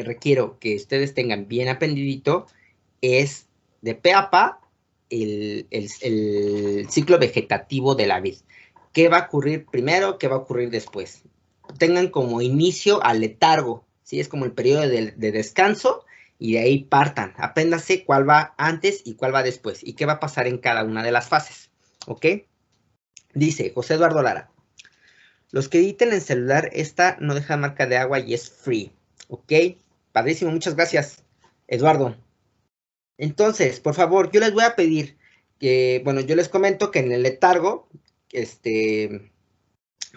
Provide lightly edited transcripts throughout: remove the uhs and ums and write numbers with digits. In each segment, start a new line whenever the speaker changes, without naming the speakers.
requiero que ustedes tengan bien aprendidito es de pe a pa el ciclo vegetativo de la vid. ¿Qué va a ocurrir primero? ¿Qué va a ocurrir después? Tengan como inicio al letargo, ¿sí? Es como el periodo de descanso y de ahí partan. Apréndase cuál va antes y cuál va después y qué va a pasar en cada una de las fases, ¿ok? Dice José Eduardo Lara. Los que editen en celular, esta no deja marca de agua y es free, ¿ok? Padrísimo, muchas gracias, Eduardo. Entonces, por favor, yo les voy a pedir que, bueno, yo les comento que en el letargo,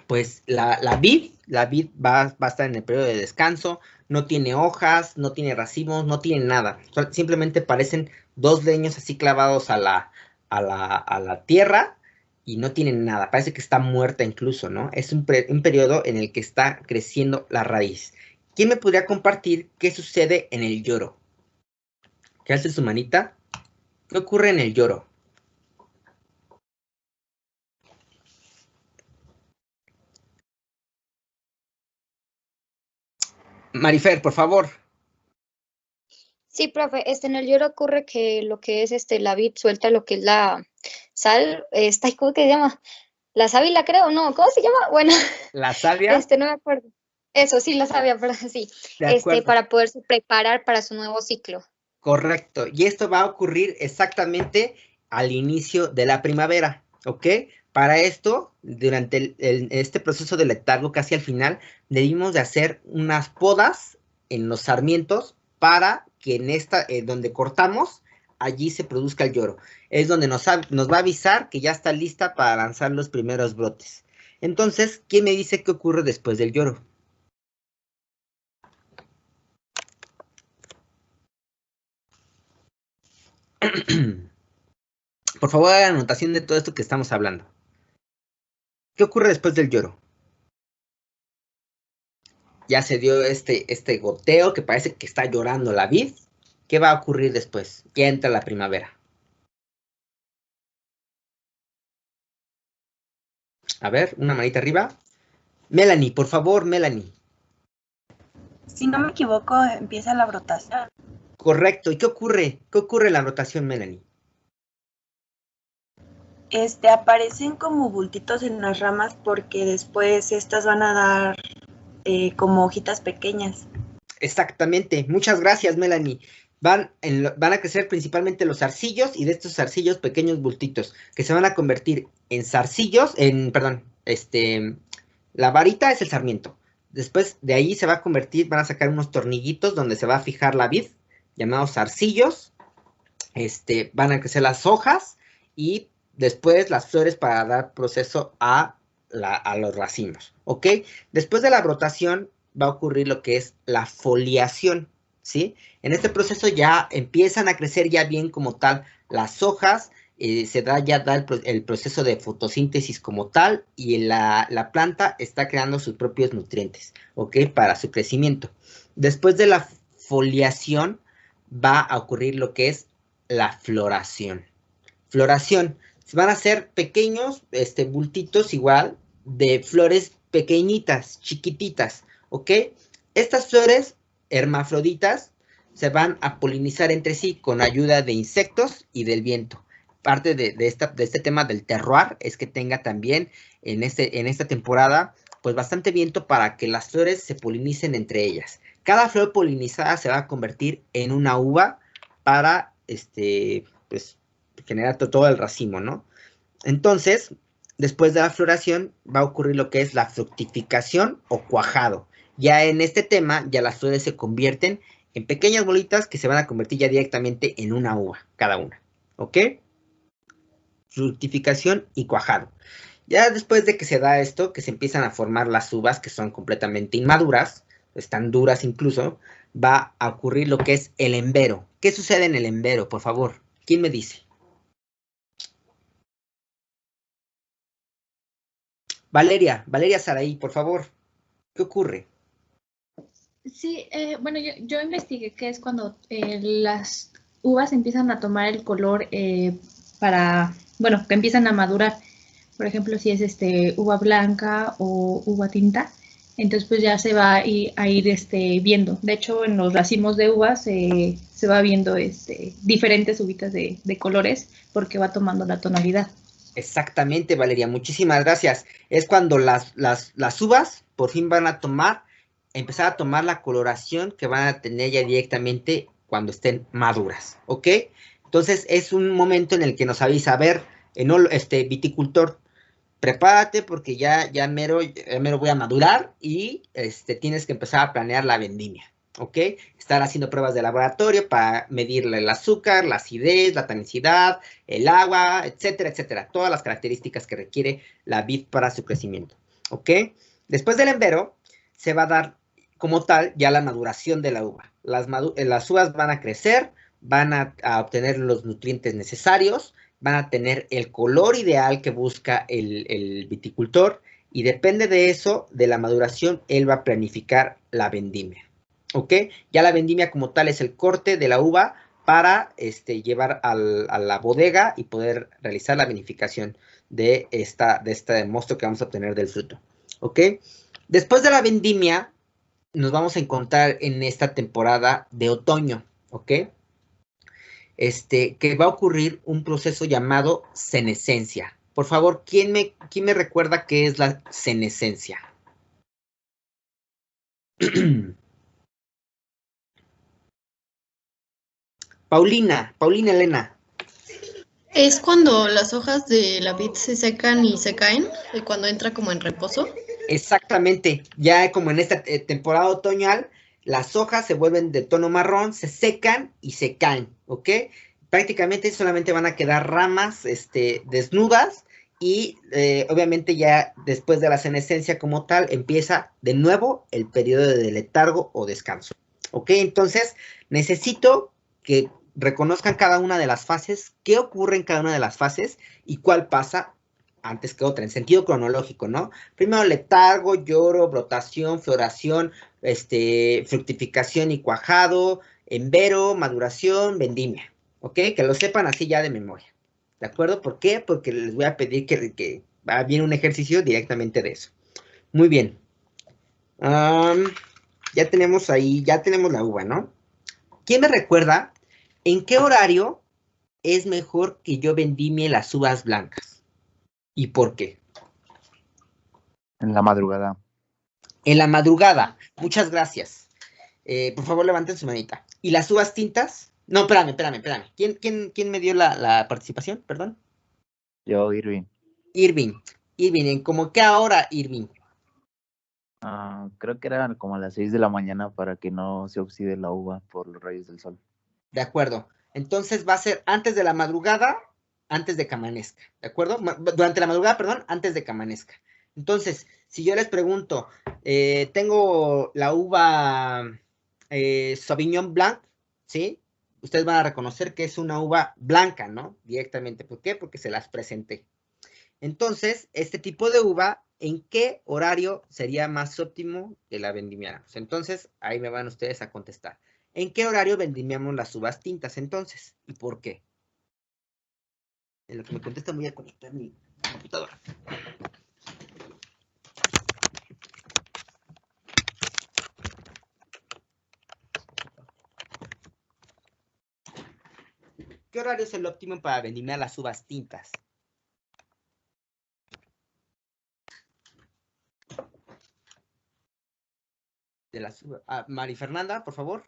pues la vid va a estar en el periodo de descanso, no tiene hojas, no tiene racimos, no tiene nada. Simplemente parecen dos leños así clavados a la tierra y no tienen nada. Parece que está muerta incluso, ¿no? Es un periodo en el que está creciendo la raíz. ¿Quién me podría compartir qué sucede en el lloro? ¿Qué hace su manita? ¿Qué ocurre en el lloro? Marifer, por favor.
Sí, profe, en el lloro ocurre que lo que es la vid suelta lo que es la sal, ¿cómo que se llama? La sábila, creo, ¿no? ¿Cómo se llama? Bueno,
La savia,
no me acuerdo. Eso, sí, la sábila, pero sí,
de acuerdo.
para poderse preparar para su nuevo ciclo.
Correcto. Y esto va a ocurrir exactamente al inicio de la primavera, ¿ok? Para esto, durante este proceso de letargo, casi al final, debimos de hacer unas podas en los sarmientos para que en esta, donde cortamos, allí se produzca el lloro. Es donde nos va a avisar que ya está lista para lanzar los primeros brotes. Entonces, ¿quién me dice qué ocurre después del lloro? Por favor, hagan anotación de todo esto que estamos hablando. ¿Qué ocurre después del lloro? Ya se dio este goteo que parece que está llorando la vid. ¿Qué va a ocurrir después? Ya entra la primavera. A ver, una manita arriba. Melanie, por favor, Melanie.
Si no me equivoco, empieza la brotación.
Correcto. ¿Y qué ocurre? ¿Qué ocurre en la brotación, Melanie?
Aparecen como bultitos en las ramas porque después estas van a dar como hojitas pequeñas.
Exactamente. Muchas gracias, Melanie. Van a crecer principalmente los zarcillos y de estos zarcillos pequeños bultitos que se van a convertir en zarcillos, perdón, la varita es el sarmiento. Después de ahí se va a convertir, van a sacar unos tornillitos donde se va a fijar la vid, llamados zarcillos. Van a crecer las hojas y después las flores para dar proceso a los racimos, ¿ok? Después de la brotación va a ocurrir lo que es la foliación, ¿sí? En este proceso ya empiezan a crecer ya bien como tal las hojas, se da el proceso de fotosíntesis como tal y la planta está creando sus propios nutrientes, ¿ok? Para su crecimiento. Después de la foliación va a ocurrir lo que es la floración. Floración, van a ser pequeños bultitos igual de flores pequeñitas, chiquititas, ¿ok? Estas flores hermafroditas se van a polinizar entre sí con ayuda de insectos y del viento. Parte de este tema del terroir es que tenga también en esta temporada pues bastante viento para que las flores se polinicen entre ellas. Cada flor polinizada se va a convertir en una uva para pues generar todo el racimo, ¿no? Entonces, después de la floración va a ocurrir lo que es la fructificación o cuajado. Ya en este tema, ya las flores se convierten en pequeñas bolitas que se van a convertir ya directamente en una uva, cada una, ¿ok? Fructificación y cuajado. Ya después de que se da esto, que se empiezan a formar las uvas que son completamente inmaduras, están duras incluso, va a ocurrir lo que es el embero. ¿Qué sucede en el embero, por favor? ¿Quién me dice? Valeria Saraí, por favor, ¿qué ocurre?
Sí, bueno, yo investigué que es cuando las uvas empiezan a tomar el color bueno, que empiezan a madurar. Por ejemplo, si es uva blanca o uva tinta, Entonces, pues ya se va a ir viendo. De hecho, en los racimos de uvas se va viendo diferentes uvitas de colores porque va tomando la tonalidad.
Exactamente, Valeria, muchísimas gracias. Es cuando las uvas por fin van a empezar a tomar la coloración que van a tener ya directamente cuando estén maduras, ¿ok? Entonces es un momento en el que nos avisa, a ver, viticultor, prepárate porque ya mero voy a madurar y tienes que empezar a planear la vendimia, ¿ok? Estar haciendo pruebas de laboratorio para medirle el azúcar, la acidez, la tanicidad, el agua, etcétera, etcétera. Todas las características que requiere la vid para su crecimiento, ¿ok? Después del embero se va a dar como tal ya la maduración de la uva. Las uvas van a crecer, van a obtener los nutrientes necesarios, van a tener el color ideal que busca el viticultor y depende de eso, de la maduración, él va a planificar la vendimia, ¿ok? Ya la vendimia como tal es el corte de la uva para llevar a la bodega y poder realizar la vinificación de este mosto que vamos a obtener del fruto, ¿ok? Después de la vendimia, nos vamos a encontrar en esta temporada de otoño, ¿ok? Que va a ocurrir un proceso llamado senescencia. Por favor, ¿quién me recuerda qué es la senescencia? Paulina Elena.
Es cuando las hojas de la vid se secan y se caen, cuando entra como en reposo.
Exactamente, ya como en esta temporada otoñal, las hojas se vuelven de tono marrón, se secan y se caen, ¿ok? Prácticamente solamente van a quedar ramas desnudas y obviamente ya después de la senescencia como tal empieza de nuevo el periodo de letargo o descanso, ¿ok? Entonces necesito que reconozcan cada una de las fases, qué ocurre en cada una de las fases y cuál pasa antes que otra, en sentido cronológico, ¿no? Primero letargo, lloro, brotación, floración, fructificación y cuajado, embero, maduración, vendimia, ¿ok? Que lo sepan así ya de memoria, ¿de acuerdo? ¿Por qué? Porque les voy a pedir que viene un ejercicio directamente de eso. Muy bien. Ya tenemos la uva, ¿no? ¿Quién me recuerda en qué horario es mejor que yo vendimie las uvas blancas? ¿Y por qué?
En la madrugada.
En la madrugada. Muchas gracias. Por favor, levanten su manita. ¿Y las uvas tintas? No, espérame. ¿Quién me dio la participación? Perdón.
Yo, Irving.
Irving, ¿en cómo qué hora, Irving?
Creo que eran como a las 6 de la mañana para que no se oxide la uva por los rayos del sol.
De acuerdo. Entonces va a ser antes de la madrugada, antes de que amanezca, ¿de acuerdo? Durante la madrugada, perdón, antes de que amanezca. Entonces, si yo les pregunto, tengo la uva Sauvignon Blanc, ¿sí? Ustedes van a reconocer que es una uva blanca, ¿no? Directamente. ¿Por qué? Porque se las presenté. Entonces, este tipo de uva, ¿en qué horario sería más óptimo que la vendimiáramos? Entonces, ahí me van ustedes a contestar. ¿En qué horario vendimiamos las uvas tintas entonces? ¿Y por qué? En lo que me contestan voy a conectar mi computadora. ¿Qué horario es el óptimo para vendimiar las uvas tintas? De las uvas. Mari Fernanda, por favor.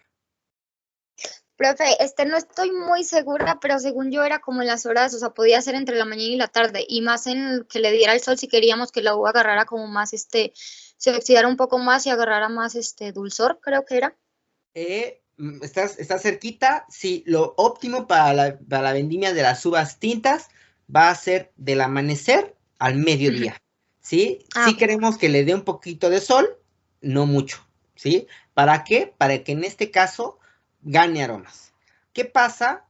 Profe, no estoy muy segura, pero según yo era como en las horas, o sea, podía ser entre la mañana y la tarde, y más en que le diera el sol si queríamos que la uva agarrara como más, se oxidara un poco más y agarrara más, dulzor, creo que era.
Estás cerquita. Sí, lo óptimo para la vendimia de las uvas tintas va a ser del amanecer al mediodía, ¿sí? Sí queremos que le dé un poquito de sol, no mucho, ¿sí? ¿Para qué? Para que en este caso gane aromas. ¿Qué pasa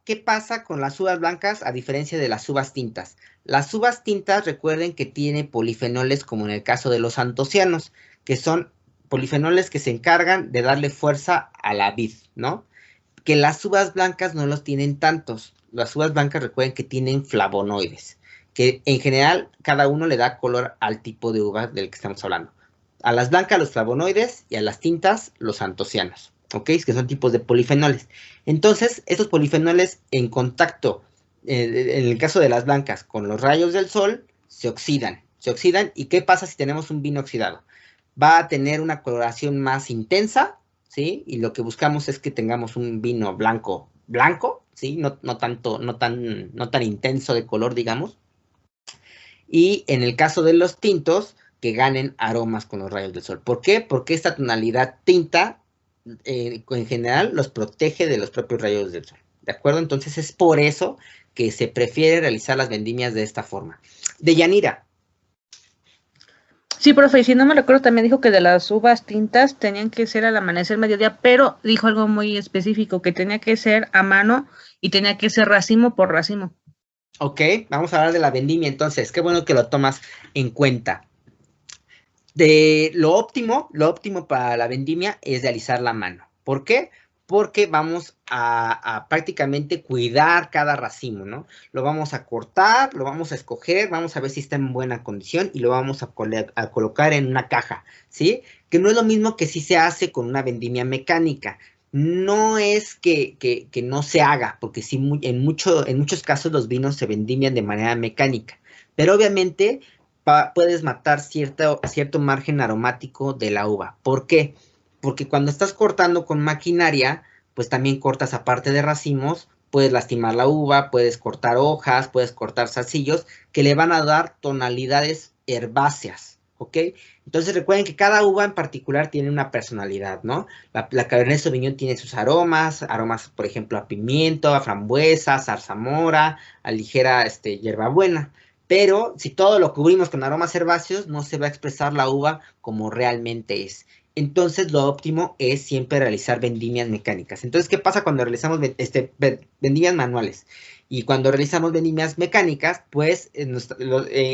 con las uvas blancas a diferencia de las uvas tintas? Las uvas tintas, recuerden que tienen polifenoles, como en el caso de los antocianos, que son polifenoles que se encargan de darle fuerza a la vid, ¿no? Que las uvas blancas no los tienen tantos. Las uvas blancas, recuerden que tienen flavonoides, que en general cada uno le da color al tipo de uva del que estamos hablando. A las blancas los flavonoides y a las tintas los antocianos, ¿ok? Que son tipos de polifenoles. Entonces, estos polifenoles en contacto, en el caso de las blancas, con los rayos del sol, se oxidan. ¿Y qué pasa si tenemos un vino oxidado? Va a tener una coloración más intensa, ¿sí? Y lo que buscamos es que tengamos un vino blanco, ¿sí? No tan intenso de color, digamos. Y en el caso de los tintos, que ganen aromas con los rayos del sol. ¿Por qué? Porque esta tonalidad tinta, en general, los protege de los propios rayos del sol. ¿De acuerdo? Entonces es por eso que se prefiere realizar las vendimias de esta forma. Deyanira.
Sí, profe, y si no me recuerdo, también dijo que de las uvas tintas tenían que ser al amanecer, mediodía, pero dijo algo muy específico, que tenía que ser a mano y tenía que ser racimo por racimo.
Ok, vamos a hablar de la vendimia entonces. Qué bueno que lo tomas en cuenta. De lo óptimo para la vendimia es realizarla a mano. ¿Por qué? Porque vamos a prácticamente cuidar cada racimo, ¿no? Lo vamos a cortar, lo vamos a escoger, vamos a ver si está en buena condición y lo vamos a colocar en una caja, ¿sí? Que no es lo mismo que si se hace con una vendimia mecánica. No es que no se haga, porque sí, en muchos casos los vinos se vendimian de manera mecánica, pero obviamente puedes matar cierto margen aromático de la uva. ¿Por qué? Porque cuando estás cortando con maquinaria, pues también cortas aparte de racimos, puedes lastimar la uva, puedes cortar hojas, puedes cortar zarcillos, que le van a dar tonalidades herbáceas, ¿ok? Entonces recuerden que cada uva en particular tiene una personalidad, ¿no? La Cabernet Sauvignon tiene sus aromas, por ejemplo, a pimiento, a frambuesa, a zarzamora, a ligera hierbabuena. Pero si todo lo cubrimos con aromas herbáceos, no se va a expresar la uva como realmente es. Entonces, lo óptimo es siempre realizar vendimias mecánicas. Entonces, ¿qué pasa cuando realizamos vendimias manuales? Y cuando realizamos vendimias mecánicas, pues, en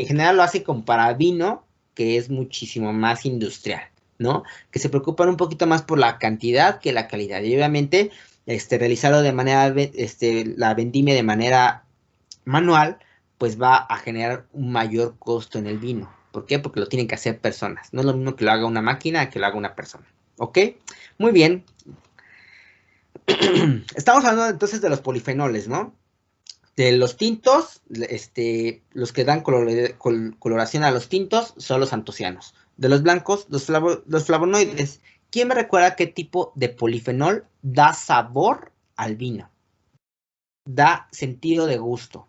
general lo hace como para vino, que es muchísimo más industrial, ¿no? Que se preocupan un poquito más por la cantidad que la calidad. Y obviamente, realizarlo de manera, la vendimia de manera manual, pues va a generar un mayor costo en el vino. ¿Por qué? Porque lo tienen que hacer personas. No es lo mismo que lo haga una máquina que lo haga una persona. ¿Ok? Muy bien. Estamos hablando entonces de los polifenoles, ¿no? De los tintos, los que dan coloración a los tintos son los antocianos. De los blancos, los flavonoides. ¿Quién me recuerda qué tipo de polifenol da sabor al vino? Da sentido de gusto.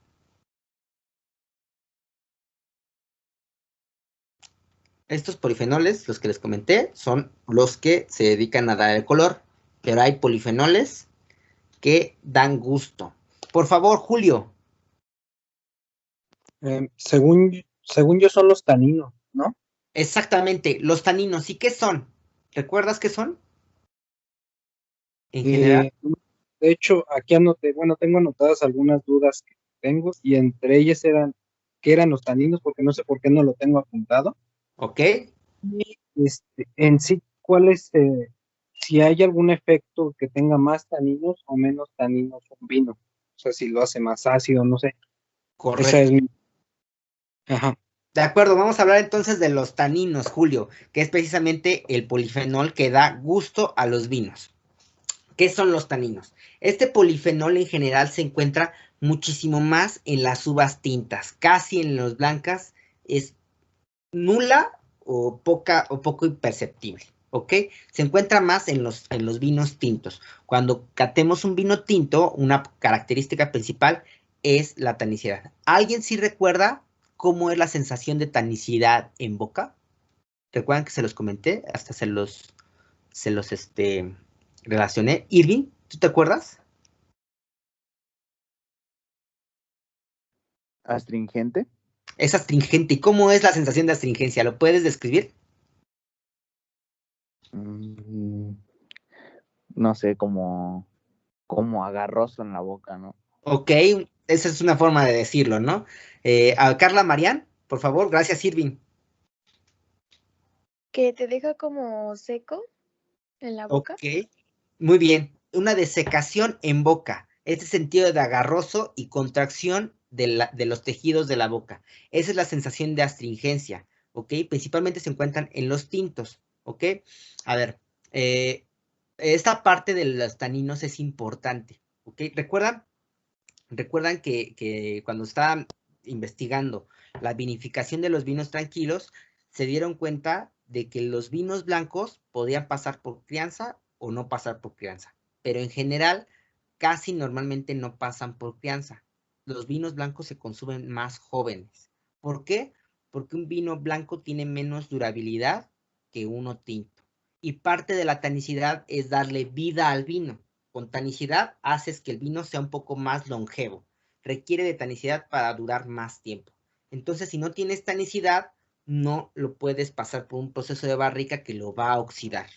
Estos polifenoles, los que les comenté, son los que se dedican a dar el color, pero hay polifenoles que dan gusto. Por favor, Julio.
Según yo son los taninos, ¿no?
Exactamente, los taninos. ¿Y qué son? ¿Recuerdas qué son? En general.
De hecho, aquí anoté, bueno, tengo anotadas algunas dudas que tengo, y entre ellas ¿qué eran los taninos? Porque no sé por qué no lo tengo apuntado.
Ok.
Y en sí, ¿cuál es, si hay algún efecto que tenga más taninos o menos taninos un vino? O sea, si lo hace más ácido, no sé.
Correcto.
Esa es mi... Ajá.
De acuerdo, vamos a hablar entonces de los taninos, Julio, que es precisamente el polifenol que da gusto a los vinos. ¿Qué son los taninos? Este polifenol en general se encuentra muchísimo más en las uvas tintas, casi en las blancas es nula o poco imperceptible, ¿ok? Se encuentra más en los vinos tintos. Cuando catemos un vino tinto, una característica principal es la tanicidad. ¿Alguien sí recuerda cómo es la sensación de tanicidad en boca? ¿Recuerdan que se los comenté? Hasta se los relacioné. Irving, ¿tú te acuerdas?
¿Astringente?
Es astringente. ¿Y cómo es la sensación de astringencia? ¿Lo puedes describir?
No sé, como agarroso en la boca, ¿no?
Ok, esa es una forma de decirlo, ¿no? A Carla Marián, por favor, gracias, Irving.
Que te deja como seco en la boca.
Ok, muy bien. Una desecación en boca. Este sentido de agarroso y contracción de los tejidos de la boca. Esa es la sensación de astringencia. ¿ok? Principalmente se encuentran en los tintos, ¿ok? A ver, esta parte de los taninos es importante, ¿ok? ¿Recuerdan que cuando estaban investigando la vinificación de los vinos tranquilos, se dieron cuenta de que los vinos blancos podían pasar por crianza o no pasar por crianza, pero en general casi normalmente no pasan por crianza. Los vinos blancos se consumen más jóvenes. ¿Por qué? Porque un vino blanco tiene menos durabilidad que uno tinto. Y parte de la tanicidad es darle vida al vino. Con tanicidad haces que el vino sea un poco más longevo. Requiere de tanicidad para durar más tiempo. Entonces, si no tienes tanicidad, no lo puedes pasar por un proceso de barrica que lo va a oxidar,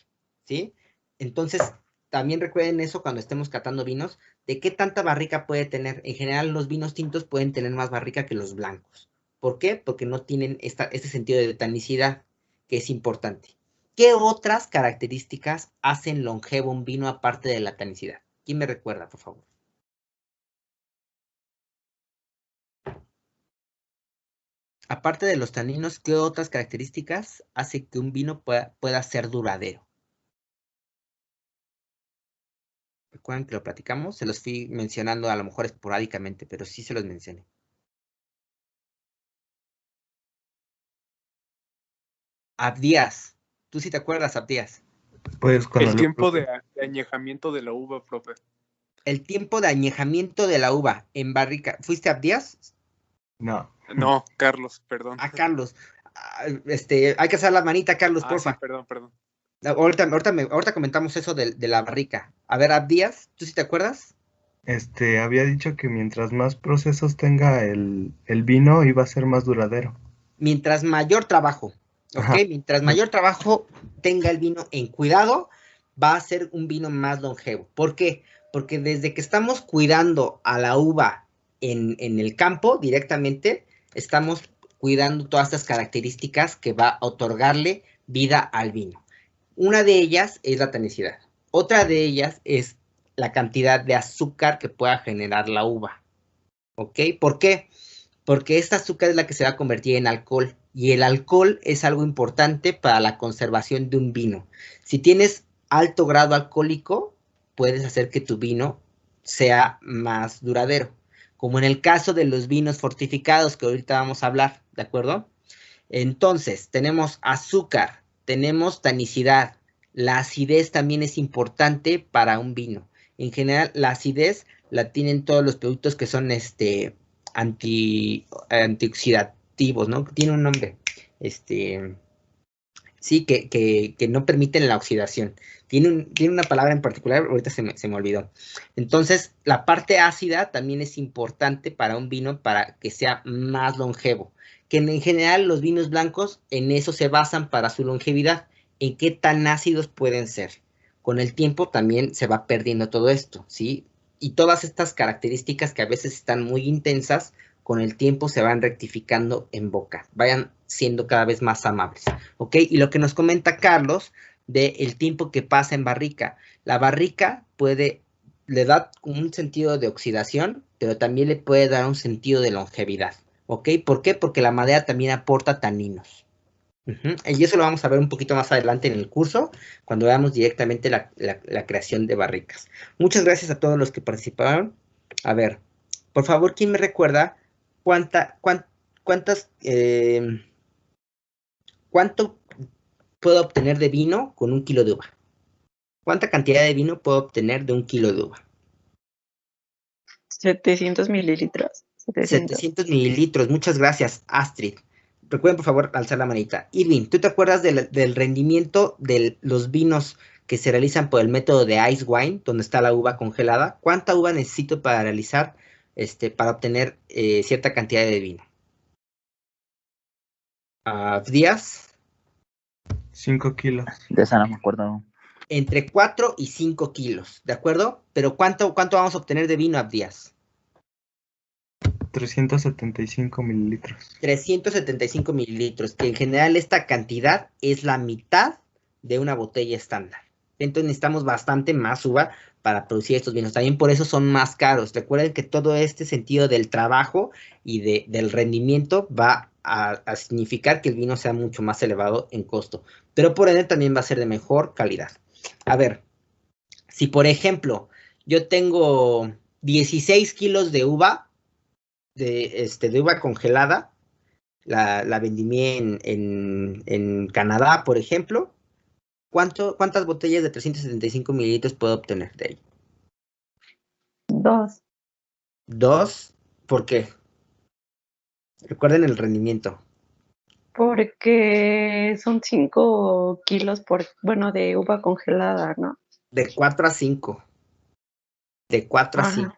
¿sí? Entonces, también recuerden eso cuando estemos catando vinos, de qué tanta barrica puede tener. En general, los vinos tintos pueden tener más barrica que los blancos. ¿Por qué? Porque no tienen este sentido de tanicidad, que es importante. ¿Qué otras características hacen longevo un vino aparte de la tanicidad? ¿Quién me recuerda, por favor? Aparte de los taninos, ¿qué otras características hace que un vino pueda ser duradero? Recuerden que lo platicamos, se los fui mencionando a lo mejor esporádicamente, pero sí se los mencioné. Abdías, ¿tú sí te acuerdas, Abdías?
Pues
El tiempo de añejamiento de la uva, profe.
El tiempo de añejamiento de la uva en barrica. ¿Fuiste Abdías?
No.
No, Carlos, perdón.
Ah, Carlos. Hay que hacer la manita, Carlos, porfa.
Sí, perdón.
Ahorita comentamos eso de la barrica. A ver, Abdías, ¿tú sí te acuerdas?
Había dicho que mientras más procesos tenga el vino, iba a ser más duradero.
Mientras mayor trabajo, ¿ok?
Ajá.
Mientras mayor trabajo tenga el vino en cuidado, va a ser un vino más longevo. ¿Por qué? Porque desde que estamos cuidando a la uva en el campo directamente, estamos cuidando todas estas características que va a otorgarle vida al vino. Una de ellas es la tanicidad. Otra de ellas es la cantidad de azúcar que pueda generar la uva. ¿Ok? ¿Por qué? Porque esta azúcar es la que se va a convertir en alcohol. Y el alcohol es algo importante para la conservación de un vino. Si tienes alto grado alcohólico, puedes hacer que tu vino sea más duradero. Como en el caso de los vinos fortificados que ahorita vamos a hablar, ¿de acuerdo? Entonces, tenemos azúcar, tenemos tanicidad. La acidez también es importante para un vino. En general, la acidez la tienen todos los productos que son antioxidativos, ¿no? Tiene un nombre. Sí, que no permiten la oxidación. Tiene una palabra en particular, ahorita se me olvidó. Entonces, la parte ácida también es importante para un vino para que sea más longevo. Que en general los vinos blancos en eso se basan para su longevidad, en qué tan ácidos pueden ser. Con el tiempo también se va perdiendo todo esto, ¿sí? Y todas estas características que a veces están muy intensas, con el tiempo se van rectificando en boca, vayan siendo cada vez más amables, ¿ok? Y lo que nos comenta Carlos del tiempo que pasa en barrica. La barrica le da un sentido de oxidación, pero también le puede dar un sentido de longevidad, ¿ok? ¿Por qué? Porque la madera también aporta taninos. Y eso lo vamos a ver un poquito más adelante en el curso, cuando veamos directamente la creación de barricas. Muchas gracias a todos los que participaron. A ver, por favor, ¿quién me recuerda cuánto puedo obtener de vino con 1 kilo de uva? ¿Cuánta cantidad de vino puedo obtener de 1 kilo de uva?
700 mililitros.
700 mililitros. Muchas gracias, Astrid. Recuerden, por favor, alzar la manita. Irving, ¿tú te acuerdas del rendimiento de los vinos que se realizan por el método de ice wine, donde está la uva congelada? ¿Cuánta uva necesito para realizar, para obtener cierta cantidad de vino? ¿Díaz?
5 kilos.
De esa no me acuerdo.
Entre 4 y 5 kilos, ¿de acuerdo? Pero ¿cuánto vamos a obtener de vino, Abdías?
375 mililitros.
375 mililitros, que en general esta cantidad es la mitad de una botella estándar. Entonces necesitamos bastante más uva para producir estos vinos. También por eso son más caros. Recuerden que todo este sentido del trabajo y del rendimiento va a significar que el vino sea mucho más elevado en costo, pero por ende también va a ser de mejor calidad. A ver, si por ejemplo yo tengo 16 kilos de uva, de uva congelada, la vendimie en Canadá, por ejemplo, ¿cuántas botellas de 375 mililitros puedo obtener de ahí?
2.
¿2? ¿Por qué? Recuerden el rendimiento.
Porque son 5 kilos de uva congelada, ¿no?
De 4 a 5. De 4 a 5.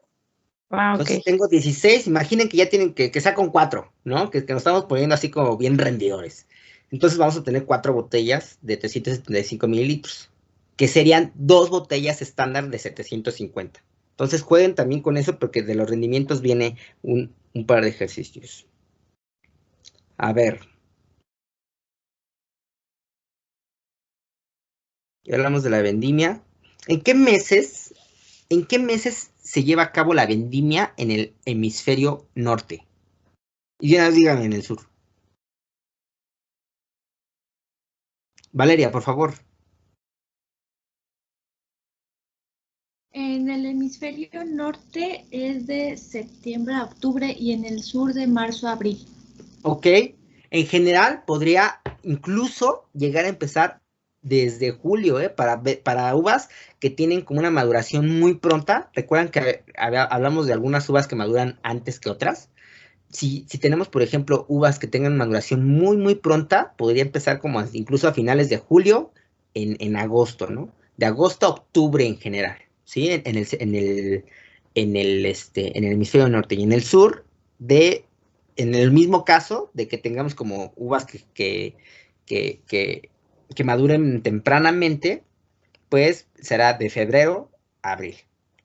Ah,
Entonces
ok.
tengo 16, imaginen que ya tienen que sea con 4, ¿no? Que nos estamos poniendo así como bien rendidores. Entonces vamos a tener 4 botellas de 375 mililitros, que serían 2 botellas estándar de 750. Entonces jueguen también con eso porque de los rendimientos viene un par de ejercicios. A ver. Ya hablamos de la vendimia. ¿En qué meses se lleva a cabo la vendimia en el hemisferio norte? Y ya díganme en el sur. Valeria, por favor.
En el hemisferio norte es de septiembre a octubre y en el sur de marzo a abril.
Ok. En general podría incluso llegar a empezar desde julio, para uvas que tienen como una maduración muy pronta. ¿Recuerdan que hablamos de algunas uvas que maduran antes que otras? Si tenemos, por ejemplo, uvas que tengan maduración muy, muy pronta, podría empezar como incluso a finales de julio, en agosto, ¿no? De agosto a octubre en general, ¿sí? En el hemisferio norte y en el sur, en el mismo caso de que tengamos como uvas que maduren tempranamente, pues será de febrero a abril,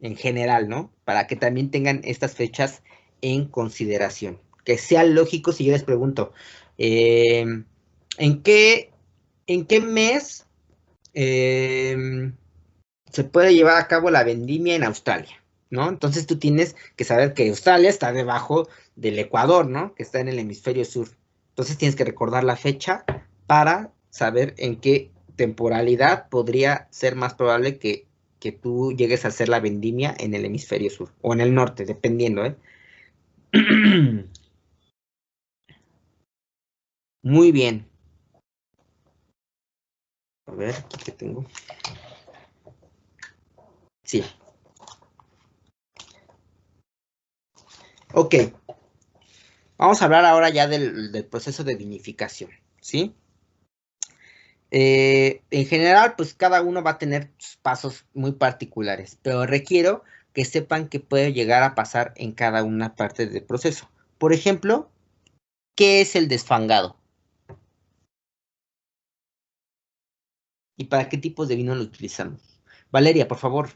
en general, ¿no? Para que también tengan estas fechas en consideración. Que sea lógico si yo les pregunto, ¿en qué mes se puede llevar a cabo la vendimia en Australia? ¿No? Entonces tú tienes que saber que Australia está debajo del Ecuador, ¿no? Que está en el hemisferio sur. Entonces tienes que recordar la fecha para saber en qué temporalidad podría ser más probable que tú llegues a hacer la vendimia en el hemisferio sur o en el norte, dependiendo, ¿eh? Muy bien. A ver, aquí que tengo. Sí. Ok. Vamos a hablar ahora ya del proceso de vinificación, ¿sí? En general, pues cada uno va a tener pasos muy particulares, pero requiero que sepan qué puede llegar a pasar en cada una parte del proceso. Por ejemplo, ¿qué es el desfangado? ¿Y para qué tipos de vino lo utilizamos? Valeria, por favor.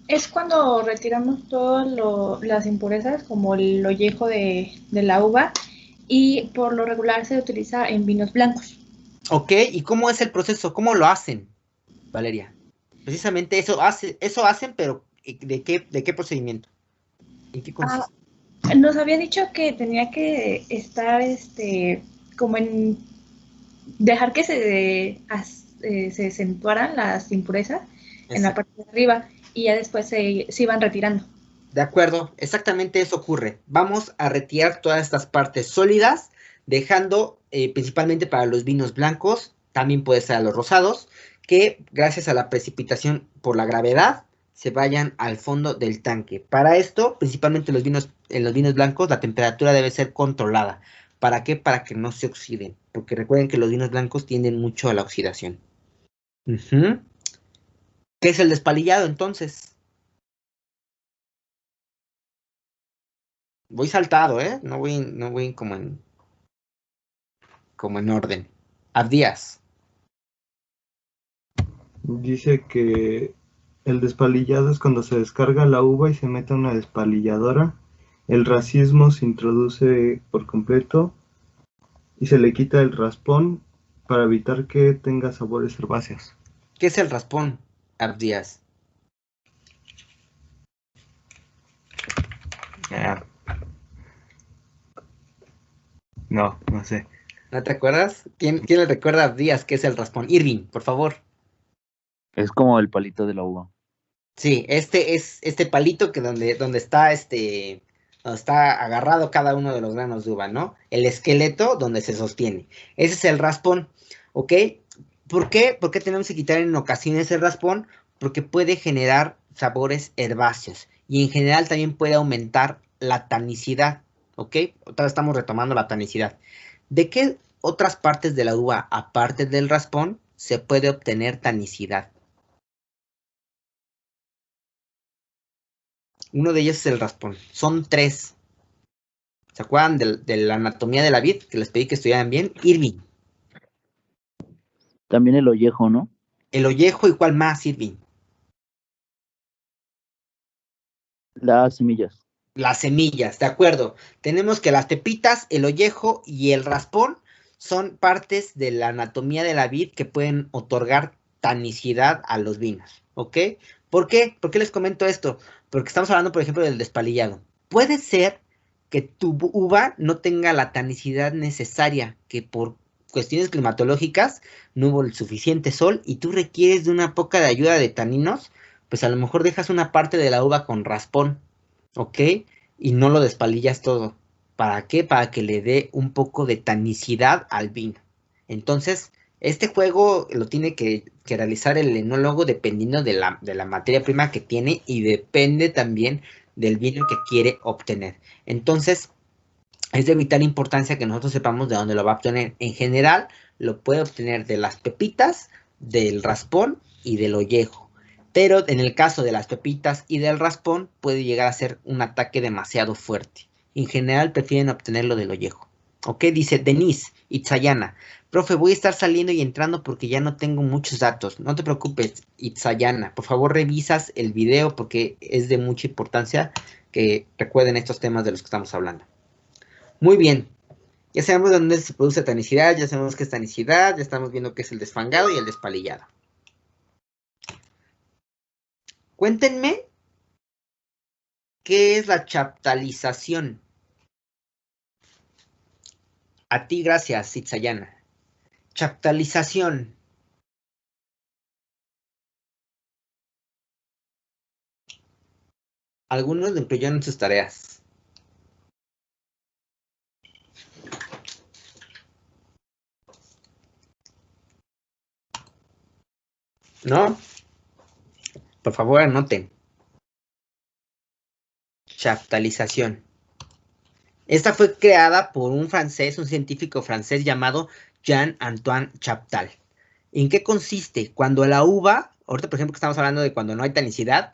Es cuando retiramos todas las impurezas, como el ollejo de la uva, y por lo regular se utiliza en vinos blancos.
Ok, ¿y cómo es el proceso? ¿Cómo lo hacen, Valeria? Precisamente eso hacen, pero ¿de qué procedimiento? ¿En qué consiste?
Nos había dicho que tenía que estar como en dejar que se acentuaran las impurezas en la parte de arriba y ya después se iban retirando.
De acuerdo, exactamente eso ocurre. Vamos a retirar todas estas partes sólidas, dejando principalmente para los vinos blancos, también puede ser a los rosados, que gracias a la precipitación por la gravedad se vayan al fondo del tanque. Para esto, principalmente en los vinos blancos, la temperatura debe ser controlada. ¿Para qué? Para que no se oxiden, porque recuerden que los vinos blancos tienden mucho a la oxidación. ¿Qué es el despalillado entonces? Voy saltado, ¿eh? No voy como en orden. Abdías.
Dice que el despalillado es cuando se descarga la uva y se mete a una despalilladora. El racismo se introduce por completo y se le quita el raspón para evitar que tenga sabores herbáceos.
¿Qué es el raspón, Abdías?
No, no sé.
¿No te acuerdas? ¿Quién le recuerda a Díaz qué es el raspón? Irving, por favor.
Es como el palito de la uva.
Sí, este es este palito que donde está donde está agarrado cada uno de los granos de uva, ¿no? El esqueleto donde se sostiene. Ese es el raspón, ¿ok? ¿Por qué? ¿Por qué tenemos que quitar en ocasiones el raspón? Porque puede generar sabores herbáceos y en general también puede aumentar la tanicidad, ¿ok? Otra vez estamos retomando la tanicidad. ¿De qué otras partes de la uva, aparte del raspón, se puede obtener tanicidad? Uno de ellos es el raspón. Son 3. ¿Se acuerdan de la anatomía de la vid? Que les pedí que estudiaran bien. Irving.
También el ollejo, ¿no?
El ollejo, ¿y cuál más, Irving?
Las semillas.
Las semillas, de acuerdo. Tenemos que las pepitas, el ollejo y el raspón son partes de la anatomía de la vid que pueden otorgar tanicidad a los vinos, ¿ok? ¿Por qué? ¿Por qué les comento esto? Porque estamos hablando, por ejemplo, del despalillado. Puede ser que tu uva no tenga la tanicidad necesaria, que por cuestiones climatológicas no hubo el suficiente sol y tú requieres de una poca de ayuda de taninos, pues a lo mejor dejas una parte de la uva con raspón, ¿ok? Y no lo despalillas todo. ¿Para qué? Para que le dé un poco de tanicidad al vino. Entonces, este juego lo tiene que realizar el enólogo dependiendo de la materia prima que tiene y depende también del vino que quiere obtener. Entonces, es de vital importancia que nosotros sepamos de dónde lo va a obtener. En general, lo puede obtener de las pepitas, del raspón y del ollejo. Pero en el caso de las pepitas y del raspón, puede llegar a ser un ataque demasiado fuerte. En general, prefieren obtenerlo del ollejo. ¿Ok? Dice Denise Itzayana. Profe, voy a estar saliendo y entrando porque ya no tengo muchos datos. No te preocupes, Itzayana. Por favor, revisas el video porque es de mucha importancia que recuerden estos temas de los que estamos hablando. Muy bien. Ya sabemos de dónde se produce tanicidad, ya sabemos qué es tanicidad, ya estamos viendo qué es el desfangado y el despalillado. Cuéntenme qué es la chaptalización. A ti, gracias, Itzayana. Chaptalización. Algunos lo incluyeron en sus tareas. ¿No? Por favor, anoten. Chaptalización. Esta fue creada por un francés, un científico francés llamado Jean-Antoine Chaptal. ¿En qué consiste? Cuando la uva, ahorita por ejemplo que estamos hablando de cuando no hay tanicidad,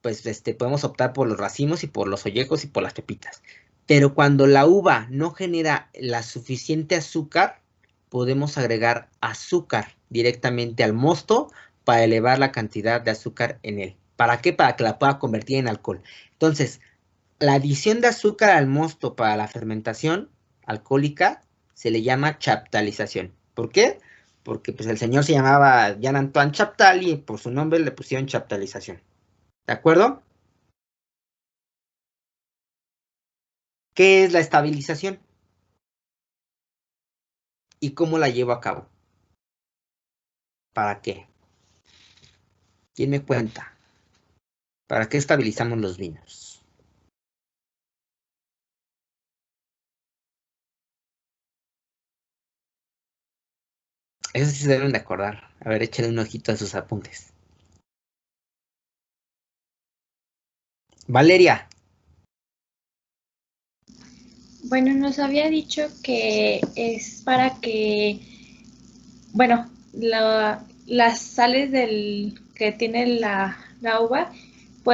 pues podemos optar por los racimos y por los ollejos y por las pepitas. Pero cuando la uva no genera la suficiente azúcar, podemos agregar azúcar directamente al mosto para elevar la cantidad de azúcar en él. ¿Para qué? Para que la pueda convertir en alcohol. Entonces, la adición de azúcar al mosto para la fermentación alcohólica se le llama chaptalización. ¿Por qué? Porque pues el señor se llamaba Jean-Antoine Chaptal y por su nombre le pusieron chaptalización. ¿De acuerdo? ¿Qué es la estabilización? ¿Y cómo la llevo a cabo? ¿Para qué? ¿Quién me cuenta? ¿Para qué estabilizamos los vinos? Eso sí se deben de acordar. A ver, échale un ojito a sus apuntes. Valeria.
Bueno, nos había dicho que es para que, bueno, las sales que tiene la uva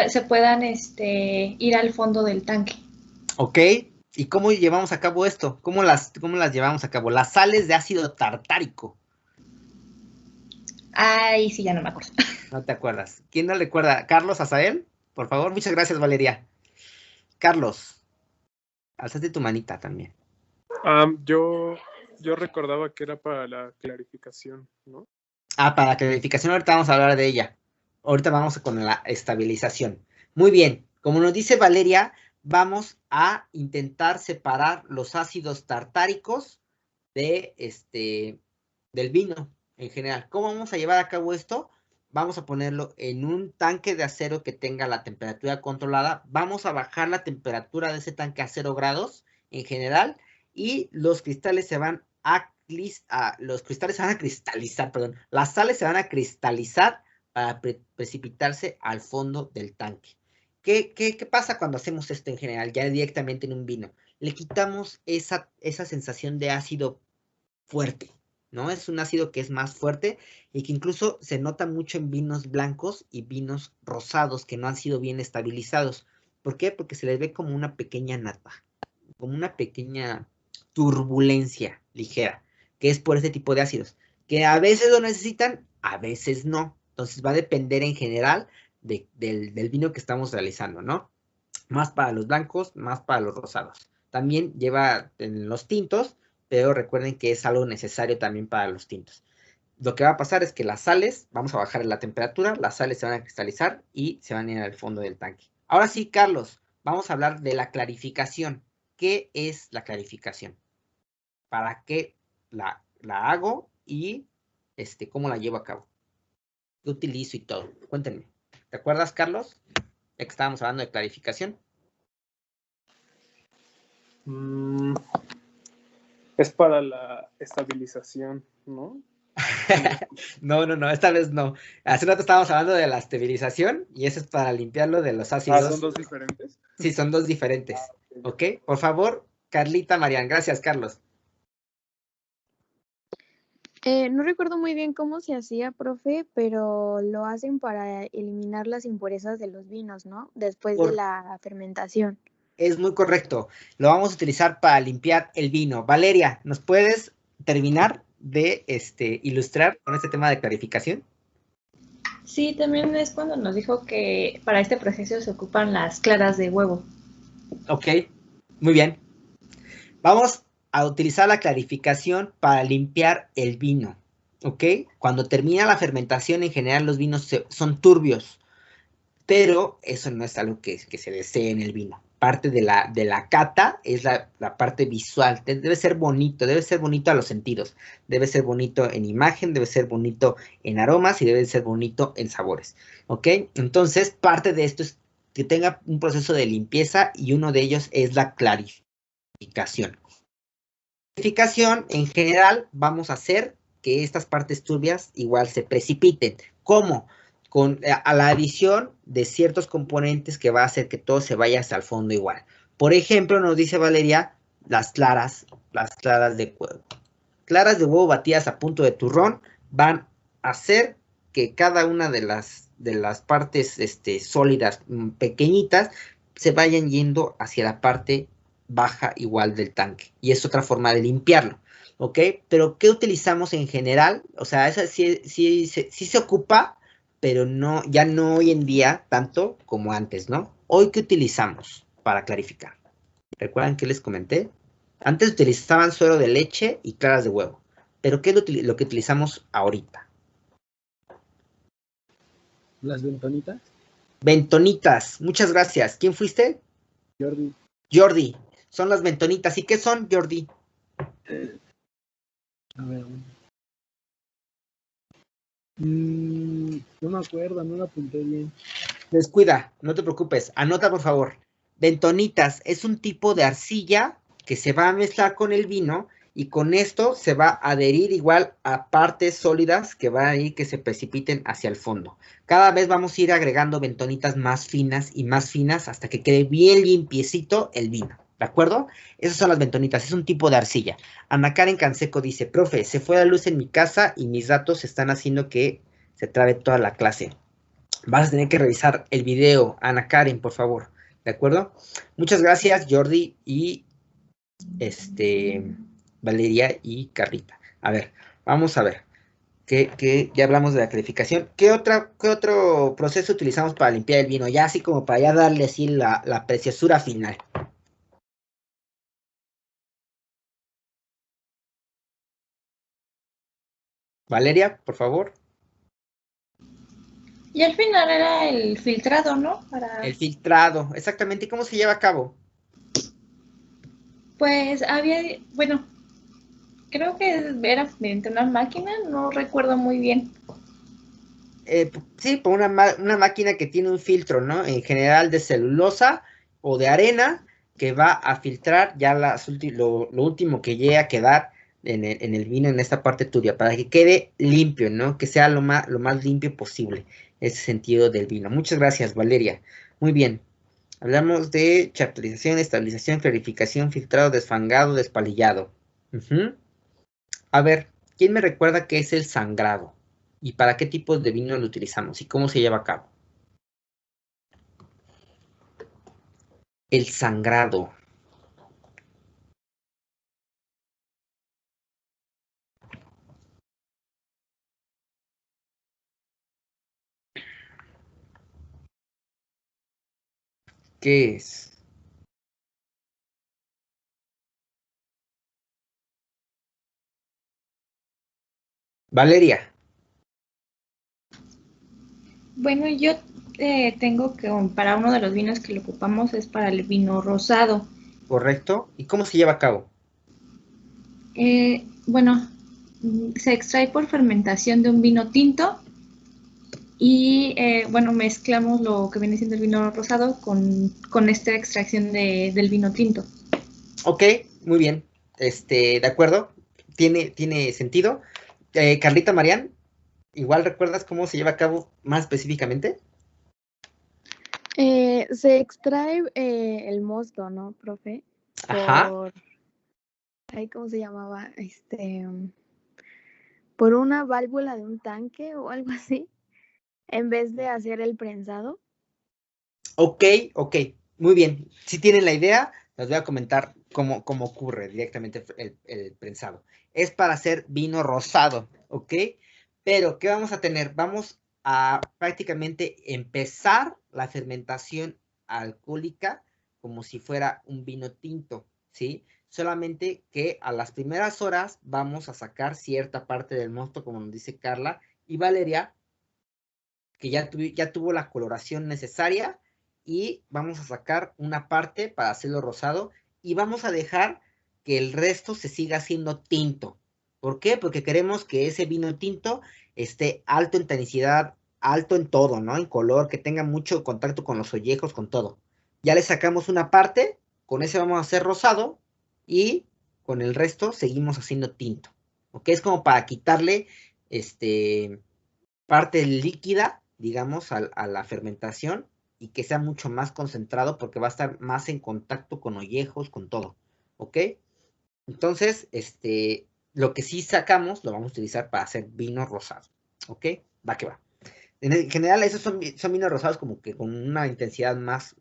se puedan ir al fondo del tanque.
Ok. ¿Y cómo llevamos a cabo esto? ¿Cómo las llevamos a cabo? Las sales de ácido tartárico.
Ay, sí, ya no me acuerdo.
No te acuerdas. ¿Quién no recuerda? ¿Carlos Azael? Por favor, muchas gracias, Valeria. Carlos, alzaste tu manita también.
Yo recordaba que era para la clarificación, ¿no?
Para la clarificación ahorita vamos a hablar de ella. Ahorita vamos con la estabilización. Muy bien. Como nos dice Valeria, vamos a intentar separar los ácidos tartáricos del vino en general. ¿Cómo vamos a llevar a cabo esto? Vamos a ponerlo en un tanque de acero que tenga la temperatura controlada. Vamos a bajar la temperatura de ese tanque a 0 grados en general y los cristales se van a cristalizar, perdón. Las sales se van a cristalizar para precipitarse al fondo del tanque. ¿Qué pasa cuando hacemos esto en general, ya directamente en un vino? Le quitamos esa sensación de ácido fuerte, ¿no? Es un ácido que es más fuerte y que incluso se nota mucho en vinos blancos y vinos rosados que no han sido bien estabilizados. ¿Por qué? Porque se les ve como una pequeña nata, como una pequeña turbulencia ligera, que es por ese tipo de ácidos, que a veces lo necesitan, a veces no. Entonces va a depender en general del vino que estamos realizando, ¿no? Más para los blancos, más para los rosados. También lleva en los tintos, pero recuerden que es algo necesario también para los tintos. Lo que va a pasar es que las sales, vamos a bajar la temperatura, las sales se van a cristalizar y se van a ir al fondo del tanque. Ahora sí, Carlos, vamos a hablar de la clarificación. ¿Qué es la clarificación? ¿Para qué la hago y cómo la llevo a cabo? ¿Qué utilizo y todo? Cuéntenme. ¿Te acuerdas, Carlos? Ya que estábamos hablando de clarificación.
Es para la estabilización, ¿no?
No, esta vez no. Hace rato estábamos hablando de la estabilización y eso es para limpiarlo de los ácidos.
¿Son dos diferentes?
Sí, son dos diferentes. ¿Ok? Por favor, Carlita Marian. Gracias, Carlos.
No recuerdo muy bien cómo se hacía, profe, pero lo hacen para eliminar las impurezas de los vinos, ¿no? Después de la fermentación.
Es muy correcto. Lo vamos a utilizar para limpiar el vino. Valeria, ¿nos puedes terminar de ilustrar con este tema de clarificación?
Sí, también es cuando nos dijo que para este proceso se ocupan las claras de huevo.
Ok, muy bien. Vamos a utilizar la clarificación para limpiar el vino, ¿ok? Cuando termina la fermentación, en general los vinos son turbios, pero eso no es algo que se desee en el vino. Parte de la cata es la parte visual. Debe ser bonito a los sentidos. Debe ser bonito en imagen, debe ser bonito en aromas y debe ser bonito en sabores, ¿ok? Entonces, parte de esto es que tenga un proceso de limpieza y uno de ellos es la clarificación. En general, vamos a hacer que estas partes turbias igual se precipiten. ¿Cómo? A la adición de ciertos componentes que va a hacer que todo se vaya hasta el fondo igual. Por ejemplo, nos dice Valeria, las claras de huevo. Claras de huevo batidas a punto de turrón van a hacer que cada una de las partes sólidas pequeñitas se vayan yendo hacia la parte baja igual del tanque. Y es otra forma de limpiarlo, ¿ok? Pero ¿qué utilizamos en general? O sea, esa sí se ocupa, pero ya no hoy en día tanto como antes, ¿no? Hoy, ¿qué utilizamos para clarificar? ¿Recuerdan que les comenté? Antes utilizaban suero de leche y claras de huevo. ¿Pero qué es lo que utilizamos ahorita?
¿Las bentonitas?
Bentonitas. Muchas gracias. ¿Quién fuiste? Jordi. Son las bentonitas. ¿Y qué son, Jordi?
A ver. No me acuerdo, no lo apunté bien.
Descuida, no te preocupes. Anota, por favor. Bentonitas es un tipo de arcilla que se va a mezclar con el vino y con esto se va a adherir igual a partes sólidas que van a ir que se precipiten hacia el fondo. Cada vez vamos a ir agregando bentonitas más finas y más finas hasta que quede bien limpiecito el vino. ¿De acuerdo? Esas son las bentonitas, es un tipo de arcilla. Ana Karen Canseco dice, profe, se fue la luz en mi casa y mis datos están haciendo que se trabe toda la clase. Vas a tener que revisar el video, Ana Karen, por favor. ¿De acuerdo? Muchas gracias, Jordi y Valeria y Carlita. A ver, vamos a ver. Que ya hablamos de la clarificación. ¿Qué otro proceso utilizamos para limpiar el vino? Ya así como para ya darle así la preciosura final. Valeria, por favor.
Y al final era el filtrado, ¿no?
El filtrado, exactamente. ¿Y cómo se lleva a cabo?
Pues había, bueno, creo que era mediante una máquina, no recuerdo muy bien.
Sí, por una máquina que tiene un filtro, ¿no? En general de celulosa o de arena, que va a filtrar ya lo último que llegue a quedar en el vino, en esta parte tuya, para que quede limpio, ¿no? Que sea lo más limpio posible, ese sentido del vino. Muchas gracias, Valeria. Muy bien. Hablamos de chaptalización, estabilización, clarificación, filtrado, desfangado, despalillado. A ver, ¿quién me recuerda qué es el sangrado? ¿Y para qué tipos de vino lo utilizamos? ¿Y cómo se lleva a cabo? El sangrado. ¿Qué es? Valeria.
Bueno, yo tengo que, para uno de los vinos que lo ocupamos es para el vino rosado.
¿Correcto? ¿Y cómo se lleva a cabo?
Bueno, se extrae por fermentación de un vino tinto y, bueno, mezclamos lo que viene siendo el vino rosado con esta extracción del vino tinto.
Ok, muy bien. De acuerdo. Tiene sentido. Carlita Marián, ¿igual recuerdas cómo se lleva a cabo más específicamente?
Se extrae el mosto, ¿no, profe?
Ajá.
¿Cómo se llamaba? Por una válvula de un tanque o algo así, en vez de hacer el prensado.
Ok, muy bien. Si tienen la idea, les voy a comentar cómo ocurre directamente el prensado. Es para hacer vino rosado, ¿ok? Pero, ¿qué vamos a tener? Vamos a prácticamente empezar la fermentación alcohólica como si fuera un vino tinto, ¿sí? Solamente que a las primeras horas vamos a sacar cierta parte del mosto, como nos dice Carla y Valeria, que ya tuvo la coloración necesaria, y vamos a sacar una parte para hacerlo rosado y vamos a dejar que el resto se siga haciendo tinto. ¿Por qué? Porque queremos que ese vino tinto esté alto en tanicidad, alto en todo, ¿no? En color, que tenga mucho contacto con los ollejos, con todo. Ya le sacamos una parte, con ese vamos a hacer rosado y con el resto seguimos haciendo tinto. ¿Ok? Es como para quitarle parte líquida, digamos, a la fermentación y que sea mucho más concentrado porque va a estar más en contacto con ollejos, con todo, ¿ok? Entonces, lo que sí sacamos lo vamos a utilizar para hacer vino rosado, ¿ok? Va que va. En general, esos son vinos rosados como que con una intensidad más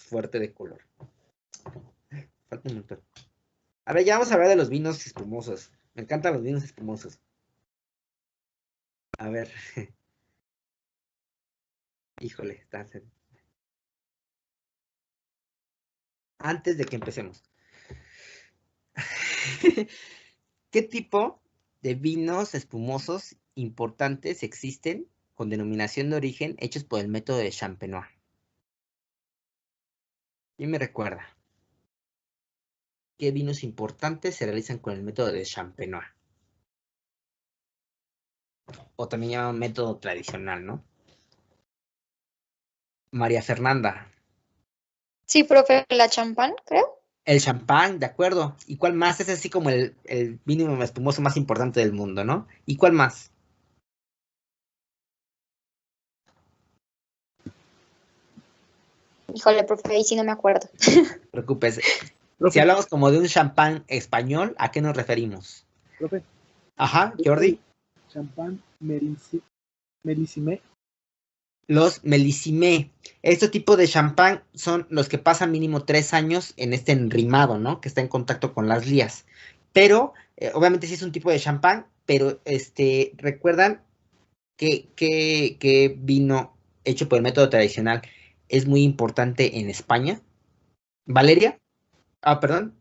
fuerte de color. Falta un montón. A ver, ya vamos a hablar de los vinos espumosos. Me encantan los vinos espumosos. A ver. Híjole, está... Antes de que empecemos. ¿Qué tipo de vinos espumosos importantes existen con denominación de origen hechos por el método de Champenois? ¿Quién me recuerda? ¿Qué vinos importantes se realizan con el método de Champenois? O también llamado método tradicional, ¿no? María Fernanda.
Sí, profe, la champán, creo.
El champán, de acuerdo. ¿Y cuál más? Es así como el vino espumoso más importante del mundo, ¿no? ¿Y cuál más?
Híjole, profe, ahí sí no me acuerdo.
No te preocupes. Si hablamos como de un champán español, ¿a qué nos referimos?
Profe.
Ajá, Jordi.
Champán Mélissimé.
Los Mélissimé. Este tipo de champán son los que pasan mínimo 3 años en este enrimado, ¿no? Que está en contacto con las lías. Pero, obviamente sí es un tipo de champán, pero ¿recuerdan que vino hecho por el método tradicional es muy importante en España? ¿Valeria? Ah, perdón.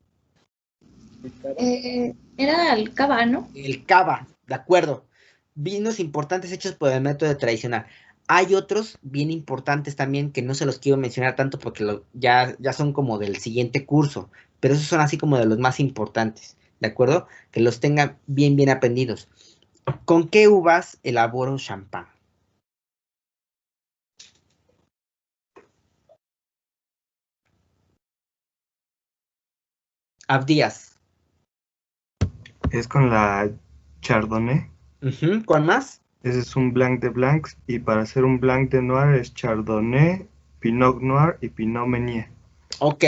Era el cava, ¿no?
El cava, de acuerdo. Vinos importantes hechos por el método tradicional. Hay otros bien importantes también que no se los quiero mencionar tanto porque ya son como del siguiente curso, pero esos son así como de los más importantes, ¿de acuerdo? Que los tengan bien aprendidos. ¿Con qué uvas elaboro champán? Abdías.
Es con la Chardonnay.
¿Cuál más?
Ese es un Blanc de Blancs, y para hacer un Blanc de Noir es Chardonnay, Pinot Noir y Pinot Meunier.
Ok,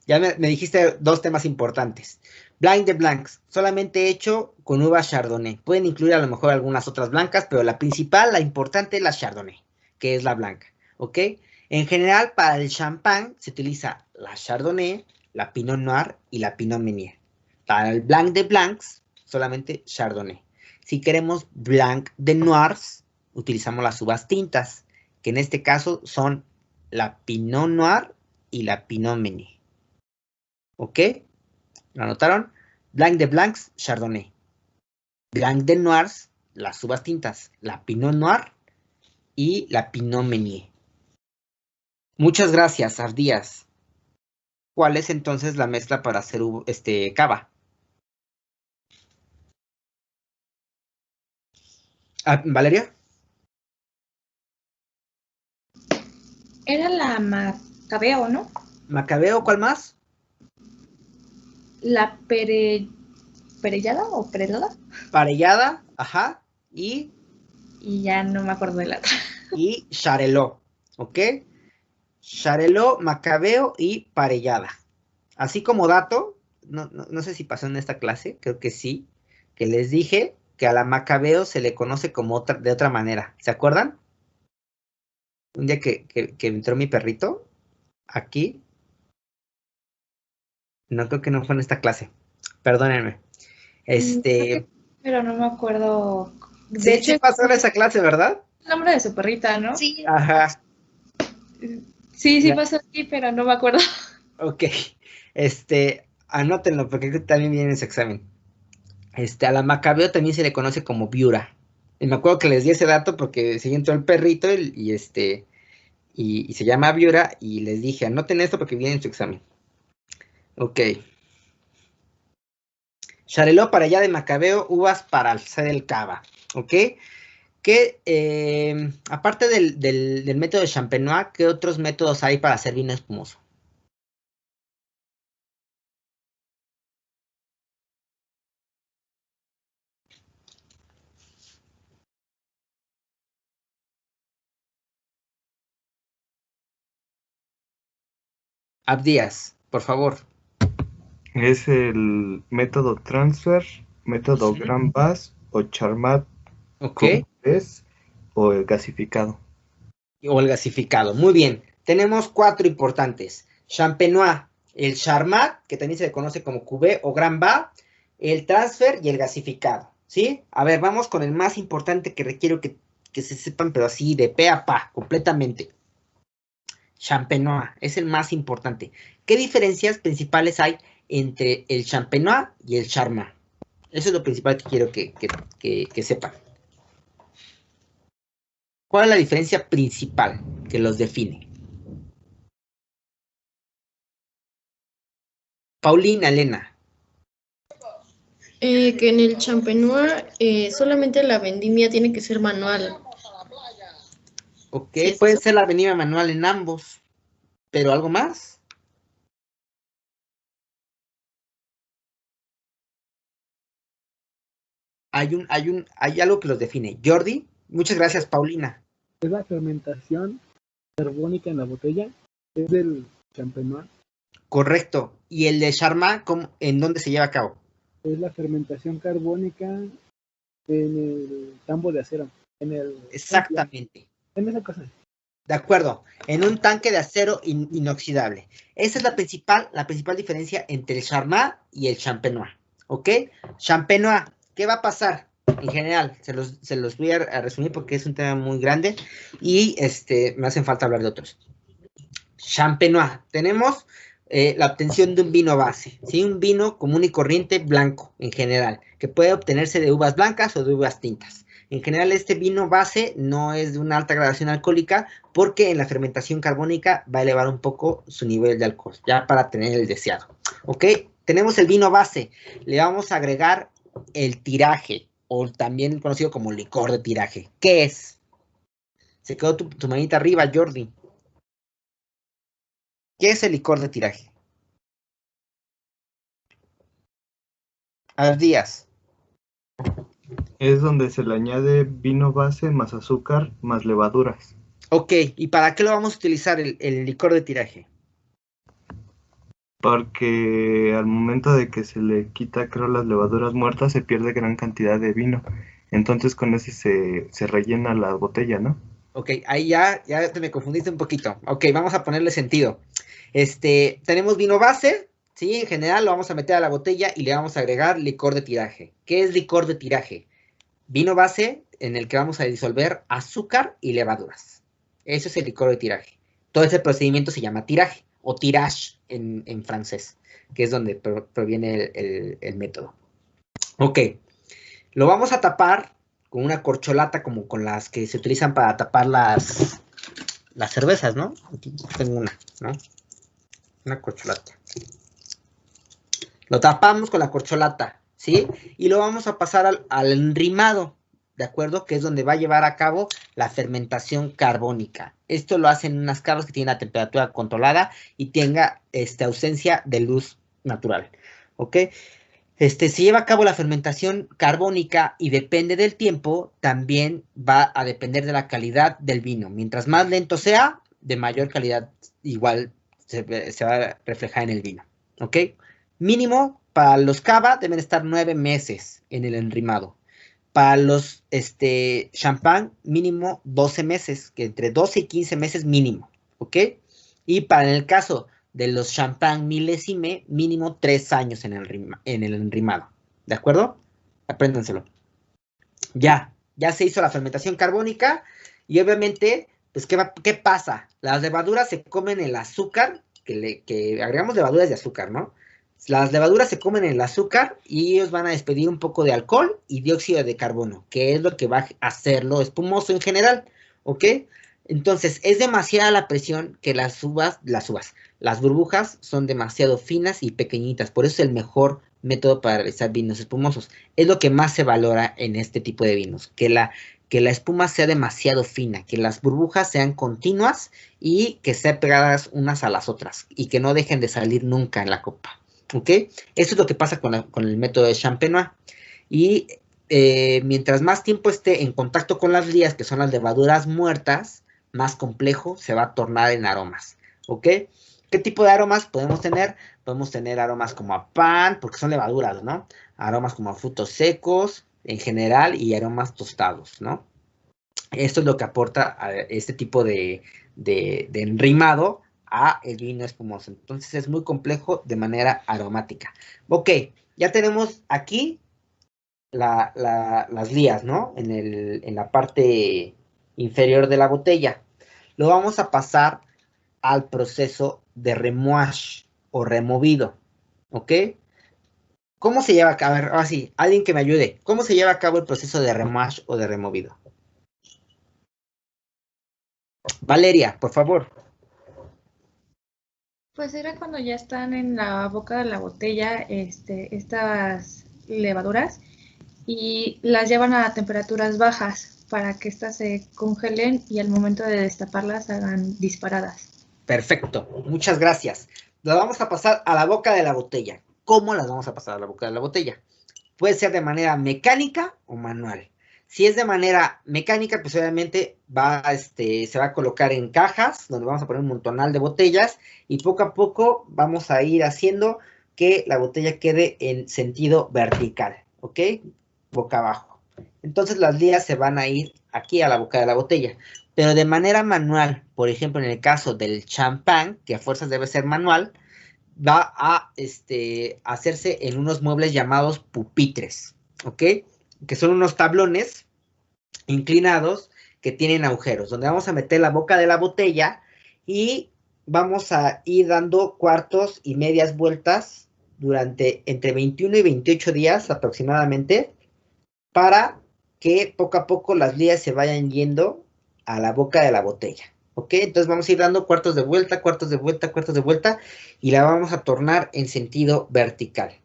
ya me dijiste dos temas importantes. Blanc de Blancs, solamente hecho con uva Chardonnay. Pueden incluir a lo mejor algunas otras blancas, pero la principal, la importante es la Chardonnay, que es la blanca, ¿ok? En general, para el champán se utiliza la Chardonnay, la Pinot Noir y la Pinot Meunier. Para el Blanc de Blancs, solamente Chardonnay. Si queremos Blanc de Noirs, utilizamos las uvas tintas, que en este caso son la Pinot Noir y la Pinot Meunier. ¿Ok? ¿Lo anotaron? Blanc de Blancs, Chardonnay. Blanc de Noirs, las uvas tintas, la Pinot Noir y la Pinot Meunier. Muchas gracias, Ardías. ¿Cuál es entonces la mezcla para hacer cava? ¿Valeria?
Era la Macabeo, ¿no?
Macabeo, ¿cuál más?
La Perellada o Perelada.
Parellada, ajá, y
ya no me acuerdo de la otra.
Y Charelot, ¿ok? Charelot, Macabeo y Parellada. Así como dato, no sé si pasó en esta clase, creo que sí, que les dije que a la Macabeo se le conoce como de otra manera. ¿Se acuerdan? Un día que entró mi perrito, aquí. No, creo que no fue en esta clase. Perdónenme.
Pero no me acuerdo.
De hecho, sí pasó en esa clase, ¿verdad?
El nombre de su perrita, ¿no?
Sí.
Ajá.
Sí pasó aquí, pero no me acuerdo.
Ok. Anótenlo porque también viene en ese examen. A la Macabeo también se le conoce como viura. Y me acuerdo que les di ese dato porque sí entró el perrito y se llama viura y les dije, anoten esto porque viene en su examen. Ok. Charelot para allá de Macabeo, uvas para hacer el cava. Ok. Aparte del método de Champenois, ¿qué otros métodos hay para hacer vino espumoso? Abdías, por favor.
Es el método transfer, método Grand Bass o Charmat,
ok,
o el gasificado.
O el gasificado, muy bien. Tenemos 4 importantes. Champenois, el Charmat, que también se le conoce como Cuvée o Grand Bass, el transfer y el gasificado, ¿sí? A ver, vamos con el más importante que requiero que se sepan, pero así de pe a pa, completamente. Champenois, es el más importante. ¿Qué diferencias principales hay entre el Champenois y el Charmat? Eso es lo principal que quiero que sepan. ¿Cuál es la diferencia principal que los define? Paulina, Elena.
Que en el Champenois solamente la vendimia tiene que ser manual.
Ok, sí, puede ser la vendimia manual en ambos, pero ¿algo más? Hay algo que los define. Jordi, muchas gracias, Paulina.
Es la fermentación carbónica en la botella, es del Champenois.
Correcto. ¿Y el de Charmat, en dónde se lleva a cabo?
Es la fermentación carbónica en el tambo de acero.
Exactamente.
En esa cosa.
De acuerdo. En un tanque de acero inoxidable. Esa es la principal diferencia entre el Charmat y el Champenois. ¿Ok? Champenois, ¿qué va a pasar? En general, se los voy a resumir porque es un tema muy grande y me hacen falta hablar de otros. Champenois, tenemos la obtención de un vino base, ¿sí? Un vino común y corriente blanco en general, que puede obtenerse de uvas blancas o de uvas tintas. En general, este vino base no es de una alta gradación alcohólica porque en la fermentación carbónica va a elevar un poco su nivel de alcohol, ya para tener el deseado. ¿Ok? Tenemos el vino base. Le vamos a agregar el tiraje, o también conocido como licor de tiraje. ¿Qué es? Se quedó tu manita arriba, Jordi. ¿Qué es el licor de tiraje? A ver, Díaz.
Es donde se le añade vino base más azúcar más levaduras.
Ok, ¿y para qué lo vamos a utilizar el licor de tiraje?
Porque al momento de que se le quita, creo, las levaduras muertas, se pierde gran cantidad de vino. Entonces con ese se rellena la botella, ¿no?
Ok, ahí ya te me confundiste un poquito. Ok, vamos a ponerle sentido. Tenemos vino base, ¿sí? En general lo vamos a meter a la botella y le vamos a agregar licor de tiraje. ¿Qué es licor de tiraje? Vino base en el que vamos a disolver azúcar y levaduras. Eso es el licor de tiraje. Todo ese procedimiento se llama tiraje o tirage en francés, que es donde proviene el método. Ok, lo vamos a tapar con una corcholata como con las que se utilizan para tapar las cervezas, ¿no? Aquí tengo una, ¿no? Una corcholata. Lo tapamos con la corcholata, ¿sí? Y lo vamos a pasar al enrimado, ¿de acuerdo? Que es donde va a llevar a cabo la fermentación carbónica. Esto lo hacen unas cavas que tienen la temperatura controlada y tenga ausencia de luz natural, ¿ok? Se lleva a cabo la fermentación carbónica y depende del tiempo, también va a depender de la calidad del vino. Mientras más lento sea, de mayor calidad igual se va a reflejar en el vino, ¿ok? Mínimo, para los cava deben estar 9 meses en el enrimado. Para los champán, mínimo 12 meses, que entre 12 y 15 meses mínimo, ¿ok? Y para en el caso de los champán milésime, mínimo 3 años en el enrimado, ¿de acuerdo? Apréndanselo. Ya se hizo la fermentación carbónica y obviamente, pues, ¿qué pasa? Las levaduras se comen el azúcar, que agregamos levaduras de azúcar, ¿no? Las levaduras se comen el azúcar y ellos van a despedir un poco de alcohol y dióxido de carbono, que es lo que va a hacerlo espumoso en general, ¿ok? Entonces, es demasiada la presión que las burbujas son demasiado finas y pequeñitas, por eso es el mejor método para realizar vinos espumosos. Es lo que más se valora en este tipo de vinos, que la espuma sea demasiado fina, que las burbujas sean continuas y que sean pegadas unas a las otras y que no dejen de salir nunca en la copa. ¿Ok? Esto es lo que pasa con el método de Champenois. Y mientras más tiempo esté en contacto con las lías, que son las levaduras muertas, más complejo se va a tornar en aromas. ¿Ok? ¿Qué tipo de aromas podemos tener? Podemos tener aromas como a pan, porque son levaduras, ¿no? Aromas como a frutos secos, en general, y aromas tostados, ¿no? Esto es lo que aporta a este tipo de enrimado a el vino espumoso. Entonces es muy complejo de manera aromática. Ok, ya tenemos aquí las lías, ¿no? En la parte inferior de la botella. Lo vamos a pasar al proceso de remouage o removido, ¿ok? ¿Cómo se lleva a cabo? A ver, ahora sí, alguien que me ayude. ¿Cómo se lleva a cabo el proceso de remouage o de removido? Valeria, por favor.
Pues era cuando ya están en la boca de la botella estas levaduras y las llevan a temperaturas bajas para que éstas se congelen y al momento de destaparlas hagan disparadas.
Perfecto, muchas gracias. Las vamos a pasar a la boca de la botella. ¿Cómo las vamos a pasar a la boca de la botella? Puede ser de manera mecánica o manual. Si es de manera mecánica, pues obviamente se va a colocar en cajas, donde vamos a poner un montonal de botellas, y poco a poco vamos a ir haciendo que la botella quede en sentido vertical, ¿ok? Boca abajo. Entonces las lías se van a ir aquí a la boca de la botella. Pero de manera manual, por ejemplo, en el caso del champán, que a fuerzas debe ser manual, va a hacerse en unos muebles llamados pupitres, ¿ok? Que son unos tablones inclinados que tienen agujeros, donde vamos a meter la boca de la botella y vamos a ir dando cuartos y medias vueltas durante entre 21 y 28 días aproximadamente para que poco a poco las lías se vayan yendo a la boca de la botella. ¿Ok? Entonces vamos a ir dando cuartos de vuelta, cuartos de vuelta, cuartos de vuelta, y la vamos a tornar en sentido vertical.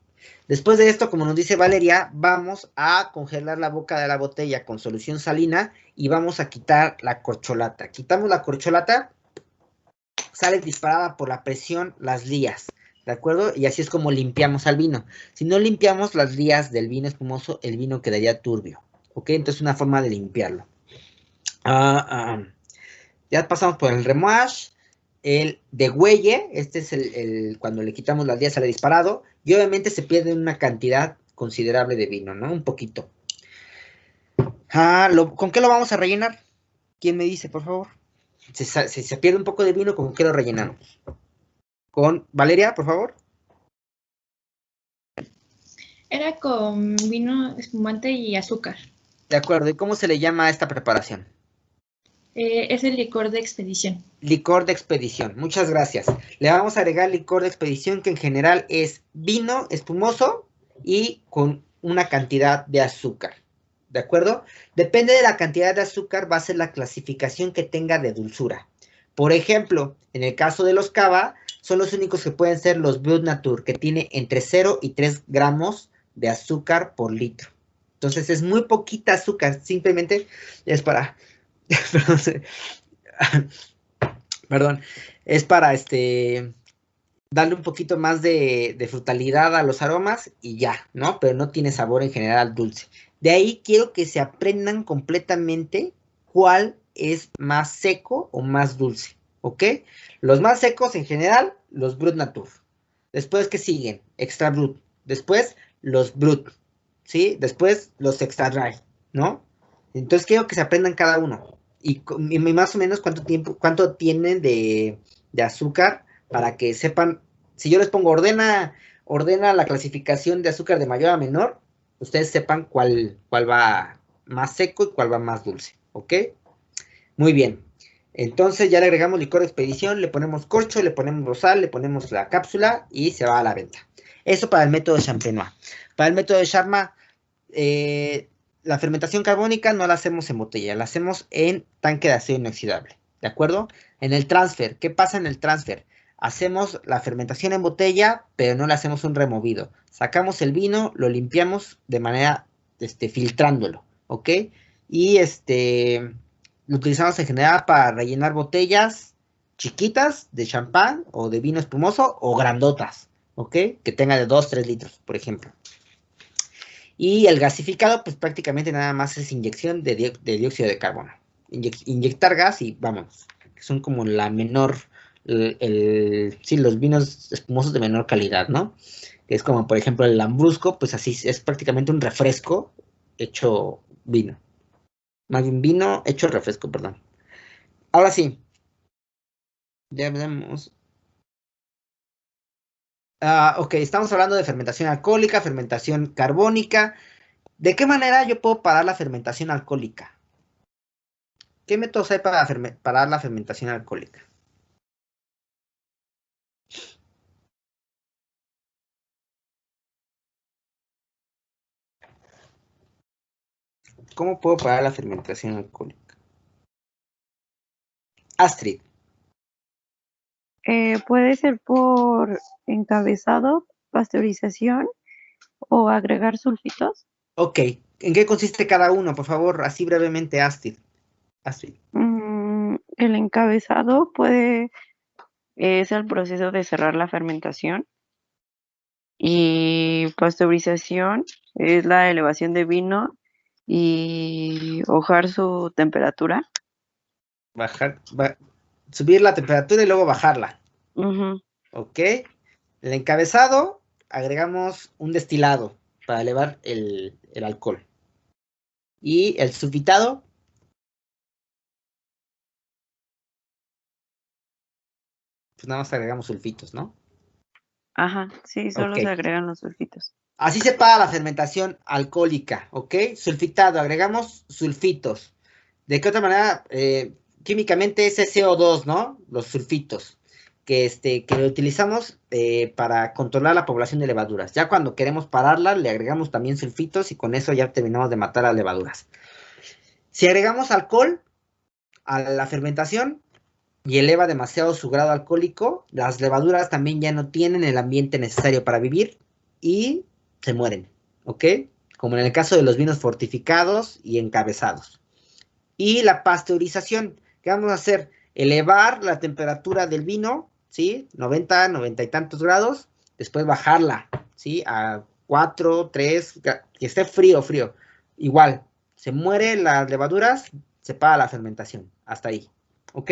Después de esto, como nos dice Valeria, vamos a congelar la boca de la botella con solución salina y vamos a quitar la corcholata. Quitamos la corcholata, sale disparada por la presión las lías, ¿de acuerdo? Y así es como limpiamos al vino. Si no limpiamos las lías del vino espumoso, el vino quedaría turbio, ¿ok? Entonces una forma de limpiarlo. Ya pasamos por el remouage, el degüelle, este es el cuando le quitamos las lías sale disparado, y obviamente se pierde una cantidad considerable de vino, ¿no? Un poquito. ¿Con qué lo vamos a rellenar? ¿Quién me dice, por favor? Si se pierde un poco de vino, ¿con qué lo rellenamos? Con Valeria, por favor.
Era con vino espumante y azúcar.
De acuerdo, ¿y cómo se le llama a esta preparación?
Es el licor de expedición.
Licor de expedición, muchas gracias. Le vamos a agregar licor de expedición, que en general es vino espumoso y con una cantidad de azúcar. ¿De acuerdo? Depende de la cantidad de azúcar, va a ser la clasificación que tenga de dulzura. Por ejemplo, en el caso de los cava, son los únicos que pueden ser los Brut Nature, que tiene entre 0 y 3 gramos de azúcar por litro. Entonces es muy poquita azúcar, simplemente es para... Perdón, es para darle un poquito más de frutalidad a los aromas y ya, ¿no? Pero no tiene sabor en general dulce. De ahí quiero que se aprendan completamente cuál es más seco o más dulce, ¿ok? Los más secos en general, los Brut Nature. Después, ¿qué siguen? Extra Brut. Después, los Brut, ¿sí? Después, los Extra Dry, ¿no? Entonces quiero que se aprendan cada uno. Y más o menos cuánto tienen de azúcar para que sepan. Si yo les pongo ordena la clasificación de azúcar de mayor a menor, ustedes sepan cuál va más seco y cuál va más dulce, ¿ok? Muy bien. Entonces ya le agregamos licor de expedición, le ponemos corcho, le ponemos rosal, le ponemos la cápsula y se va a la venta. Eso para el método Champenois. Para el método de Charmat, la fermentación carbónica no la hacemos en botella, la hacemos en tanque de acero inoxidable, ¿de acuerdo? En el transfer, ¿qué pasa en el transfer? Hacemos la fermentación en botella, pero no le hacemos un removido. Sacamos el vino, lo limpiamos de manera, filtrándolo, ¿ok? Y lo utilizamos en general para rellenar botellas chiquitas de champán o de vino espumoso o grandotas, ¿ok? Que tenga de 2-3 litros, por ejemplo. Y el gasificado, pues prácticamente nada más es inyección de dióxido de carbono. Inyectar gas y vámonos. Que son como la menor, sí, los vinos espumosos de menor calidad, ¿no? Es como, por ejemplo, el Lambrusco, pues así es prácticamente un refresco hecho vino. Más bien vino hecho refresco, perdón. Ahora sí. Ya vemos. Ok, estamos hablando de fermentación alcohólica, fermentación carbónica. ¿De qué manera yo puedo parar la fermentación alcohólica? ¿Qué métodos hay para parar la fermentación alcohólica? ¿Cómo puedo parar la fermentación alcohólica? Astrid.
Puede ser por encabezado, pasteurización o agregar sulfitos.
Ok, ¿en qué consiste cada uno? Por favor, así brevemente, Astrid.
El encabezado es el proceso de cerrar la fermentación y pasteurización es la elevación de vino y bajar su temperatura.
Subir la temperatura y luego bajarla.
Uh-huh.
Ok. El encabezado, agregamos un destilado para elevar el alcohol. Y el sulfitado. Pues nada más agregamos sulfitos, ¿no?
Ajá, sí, solo se agregan los sulfitos.
Así se para la fermentación alcohólica, ¿ok? Sulfitado, agregamos sulfitos. ¿De qué otra manera? Químicamente es CO2, ¿no? Los sulfitos. que lo utilizamos para controlar la población de levaduras. Ya cuando queremos pararla, le agregamos también sulfitos y con eso ya terminamos de matar a las levaduras. Si agregamos alcohol a la fermentación y eleva demasiado su grado alcohólico, las levaduras también ya no tienen el ambiente necesario para vivir y se mueren, ¿ok? Como en el caso de los vinos fortificados y encabezados. Y la pasteurización, ¿qué vamos a hacer? Elevar la temperatura del vino, ¿sí? 90, 90 y tantos grados, después bajarla, ¿sí? A 4, 3, que esté frío. Igual, se mueren las levaduras, se para la fermentación, hasta ahí, ¿ok?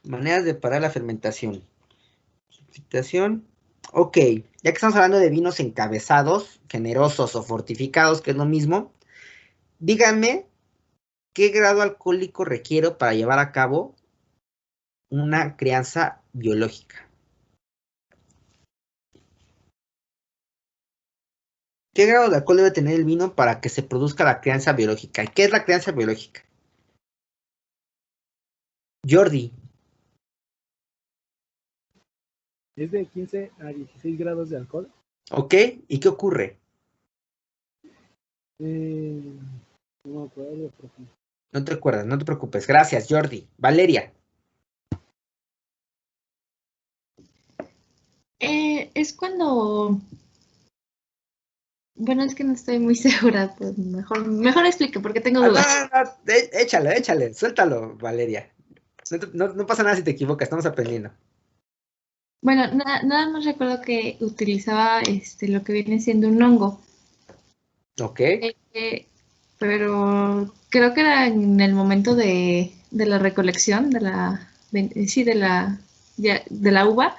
Maneras de parar la fermentación. Ok, ya que estamos hablando de vinos encabezados, generosos o fortificados, que es lo mismo, díganme qué grado alcohólico requiero para llevar a cabo una crianza biológica. ¿Qué grado de alcohol debe tener el vino para que se produzca la crianza biológica? ¿Y qué es la crianza biológica? Jordi.
Es de 15 a 16 grados de alcohol.
Ok, ¿y qué ocurre?
No me acuerdo, profe.
No te acuerdas, no te preocupes. Gracias, Jordi. Valeria.
Es cuando... Bueno, es que no estoy muy segura, pues mejor explique, porque tengo dudas.
No, échale, suéltalo, Valeria. No pasa nada si te equivocas, estamos aprendiendo.
Bueno, nada más recuerdo que utilizaba lo que viene siendo un hongo.
Ok.
Pero creo que era en el momento de la recolección de la uva,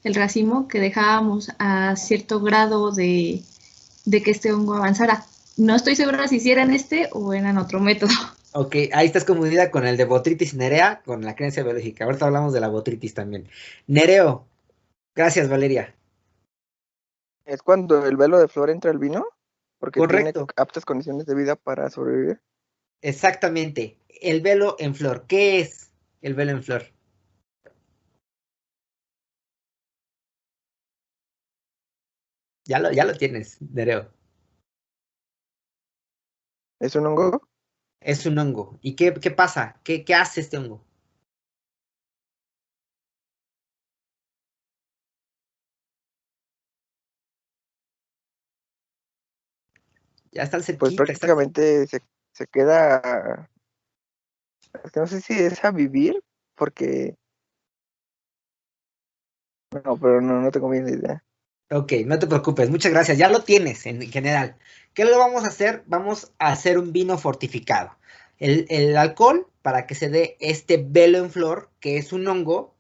el racimo, que dejábamos a cierto grado de que este hongo avanzara. No estoy segura si eran o eran otro método.
Ok, ahí estás confundida con el de Botrytis nerea, con la crianza biológica. Ahorita hablamos de la Botrytis también. Nereo. Gracias, Valeria.
Es cuando el velo de flor entra al vino, porque
Correcto.
tiene aptas condiciones de vida para sobrevivir.
Exactamente. El velo en flor. ¿Qué es el velo en flor? Ya lo tienes, Nereo.
¿Es un hongo?
Es un hongo. ¿Y qué pasa? ¿Qué hace este hongo? Ya están cerquita.
Pues prácticamente se queda... Es que no sé si es a vivir, porque... No, pero no tengo bien la idea.
Ok, no te preocupes, muchas gracias. Ya lo tienes en general. ¿Qué lo vamos a hacer? Vamos a hacer un vino fortificado. El alcohol, para que se dé este velo en flor, que es un hongo,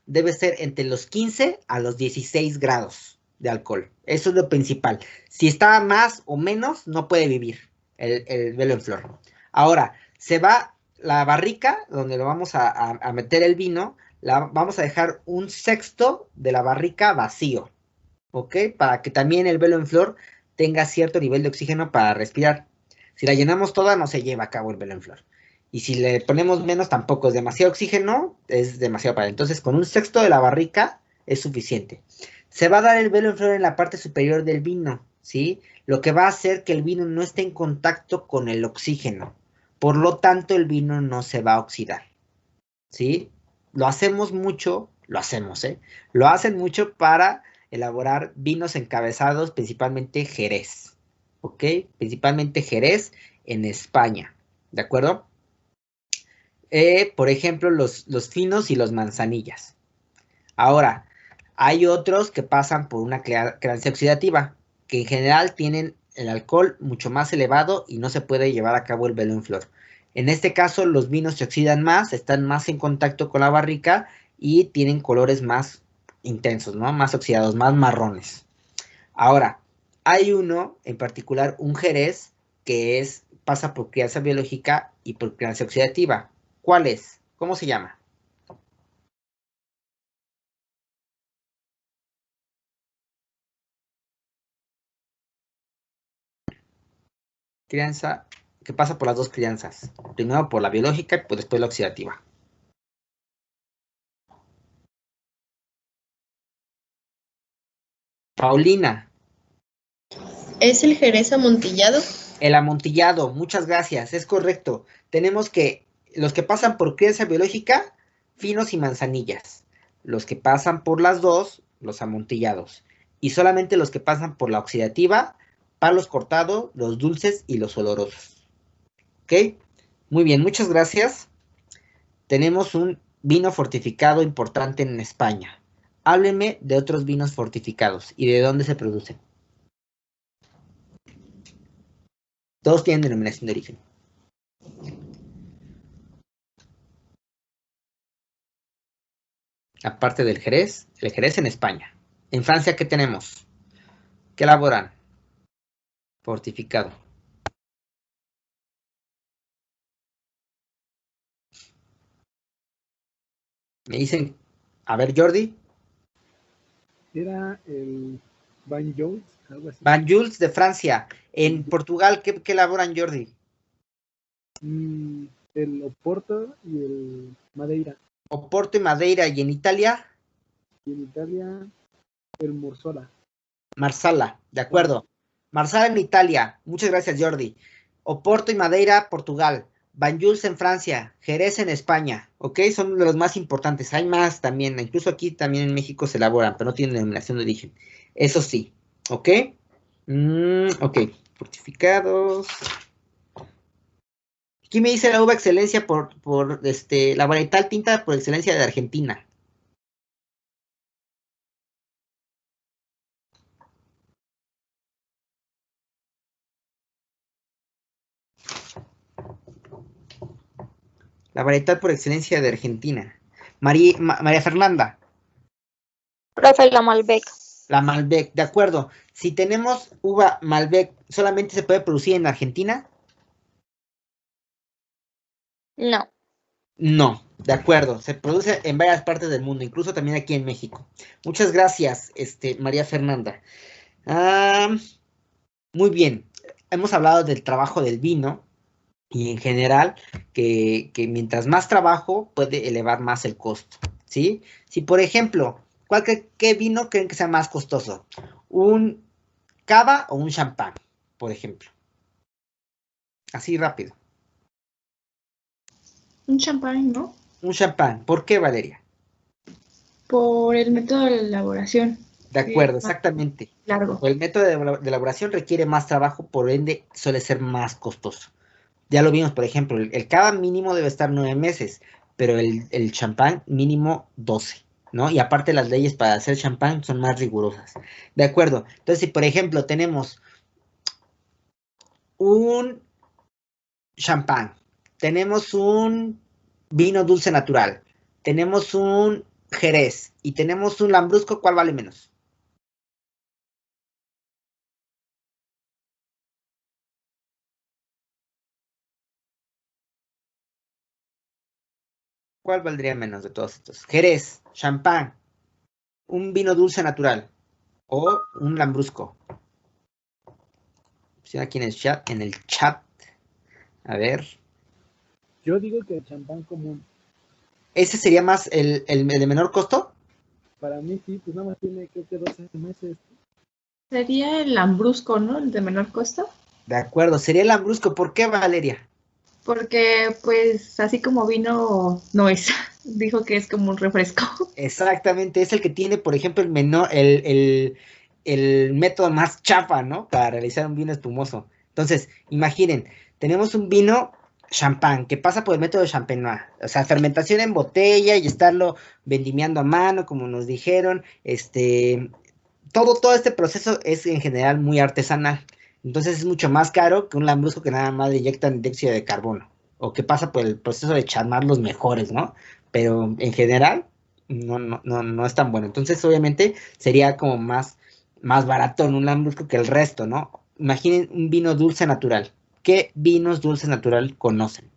debe ser entre los 15 a los 16 grados de alcohol. Eso es lo principal. Si está más o menos, no puede vivir el velo en flor. Ahora, se va la barrica, donde lo vamos a meter el vino, vamos a dejar un sexto de la barrica vacío. ¿Ok? Para que también el velo en flor tenga cierto nivel de oxígeno para respirar. Si la llenamos toda, no se lleva a cabo el velo en flor. Y si le ponemos menos, tampoco es demasiado oxígeno, es demasiado para él. Entonces, con un sexto de la barrica es suficiente. Se va a dar el velo en flor en la parte superior del vino, ¿sí? Lo que va a hacer que el vino no esté en contacto con el oxígeno. Por lo tanto, el vino no se va a oxidar, ¿sí? Lo hacemos mucho, lo hacen mucho para elaborar vinos encabezados, principalmente Jerez, ¿ok? Principalmente Jerez en España, ¿de acuerdo? Por ejemplo, los finos y los manzanillas. Ahora, hay otros que pasan por una crianza oxidativa, que en general tienen el alcohol mucho más elevado y no se puede llevar a cabo el velo en flor. En este caso, los vinos se oxidan más, están más en contacto con la barrica y tienen colores más intensos, ¿no? Más oxidados, más marrones. Ahora, hay uno en particular, un Jerez, que pasa por crianza biológica y por crianza oxidativa. ¿Cuál es? ¿Cómo se llama? Crianza que pasa por las dos crianzas. Primero por la biológica y después la oxidativa. Paulina.
¿Es el Jerez amontillado?
El amontillado, muchas gracias, es correcto. Tenemos que los que pasan por crianza biológica, finos y manzanillas. Los que pasan por las dos, los amontillados. Y solamente los que pasan por la oxidativa, palos cortados, los dulces y los olorosos. ¿Ok? Muy bien, muchas gracias. Tenemos un vino fortificado importante en España. Hábleme de otros vinos fortificados y de dónde se producen. Todos tienen denominación de origen. Aparte del Jerez, el Jerez en España. En Francia, ¿qué tenemos? ¿Qué elaboran? Fortificado. Me dicen, a ver, Jordi.
Era el Van Jones, algo así.
Van Jules de Francia. En Portugal, ¿qué elaboran, Jordi?
El Oporto y el Madeira.
Oporto y Madeira. ¿Y en Italia?
Y en Italia, el Marsala.
Marsala, de acuerdo. Marsala en Italia. Muchas gracias, Jordi. Oporto y Madeira, Portugal. Banjuls en Francia. Jerez en España. ¿Ok? Son de los más importantes. Hay más también. Incluso aquí también en México se elaboran, pero no tienen denominación de origen. Eso sí. ¿Ok? Ok. Fortificados. Aquí me dice la uva excelencia por la varietal tinta por excelencia de Argentina. La varietal por excelencia de Argentina. María Fernanda.
Profe, la Malbec.
La Malbec, de acuerdo. Si tenemos uva Malbec, ¿solamente se puede producir en Argentina?
No.
No, de acuerdo. Se produce en varias partes del mundo, incluso también aquí en México. Muchas gracias, María Fernanda. Muy bien. Hemos hablado del trabajo del vino y en general que mientras más trabajo puede elevar más el costo, ¿sí? Si, por ejemplo, ¿qué vino creen que sea más costoso? ¿Un cava o un champán, por ejemplo? Así rápido.
Un champán, ¿no?
Un champán. ¿Por qué, Valeria?
Por el método de elaboración.
De acuerdo, exactamente.
Largo.
El método de elaboración requiere más trabajo, por ende suele ser más costoso. Ya lo vimos, por ejemplo, el cava mínimo debe estar 9 meses, pero el champán mínimo 12, ¿no? Y aparte las leyes para hacer champán son más rigurosas. De acuerdo. Entonces, si por ejemplo tenemos un champán, tenemos un vino dulce natural, tenemos un jerez y tenemos un lambrusco, ¿cuál vale menos? ¿Cuál valdría menos de todos estos? Jerez, champán, un vino dulce natural o un lambrusco. Opción aquí en el chat. A ver.
Yo digo que el champán común.
¿Ese sería más el de menor costo?
Para mí sí, pues nada más tiene creo que 12 meses.
Sería el lambrusco, ¿no? El de menor costo.
De acuerdo, sería el lambrusco. ¿Por qué, Valeria?
Porque, pues, así como vino, no es. Dijo que es como un refresco.
Exactamente, es el que tiene, por ejemplo, el método más chafa, ¿no? Para realizar un vino espumoso. Entonces, imaginen, tenemos un vino champán que pasa por el método de champenois. O sea, fermentación en botella y estarlo vendimiando a mano, como nos dijeron. Todo este proceso es en general muy artesanal. Entonces es mucho más caro que un lambrusco que nada más le inyectan dióxido de carbono. O que pasa por el proceso de chamar los mejores, ¿no? Pero en general no es tan bueno. Entonces, obviamente, sería como más barato en un lambrusco que el resto, ¿no? Imaginen un vino dulce natural. ¿Qué vinos dulces natural conocen?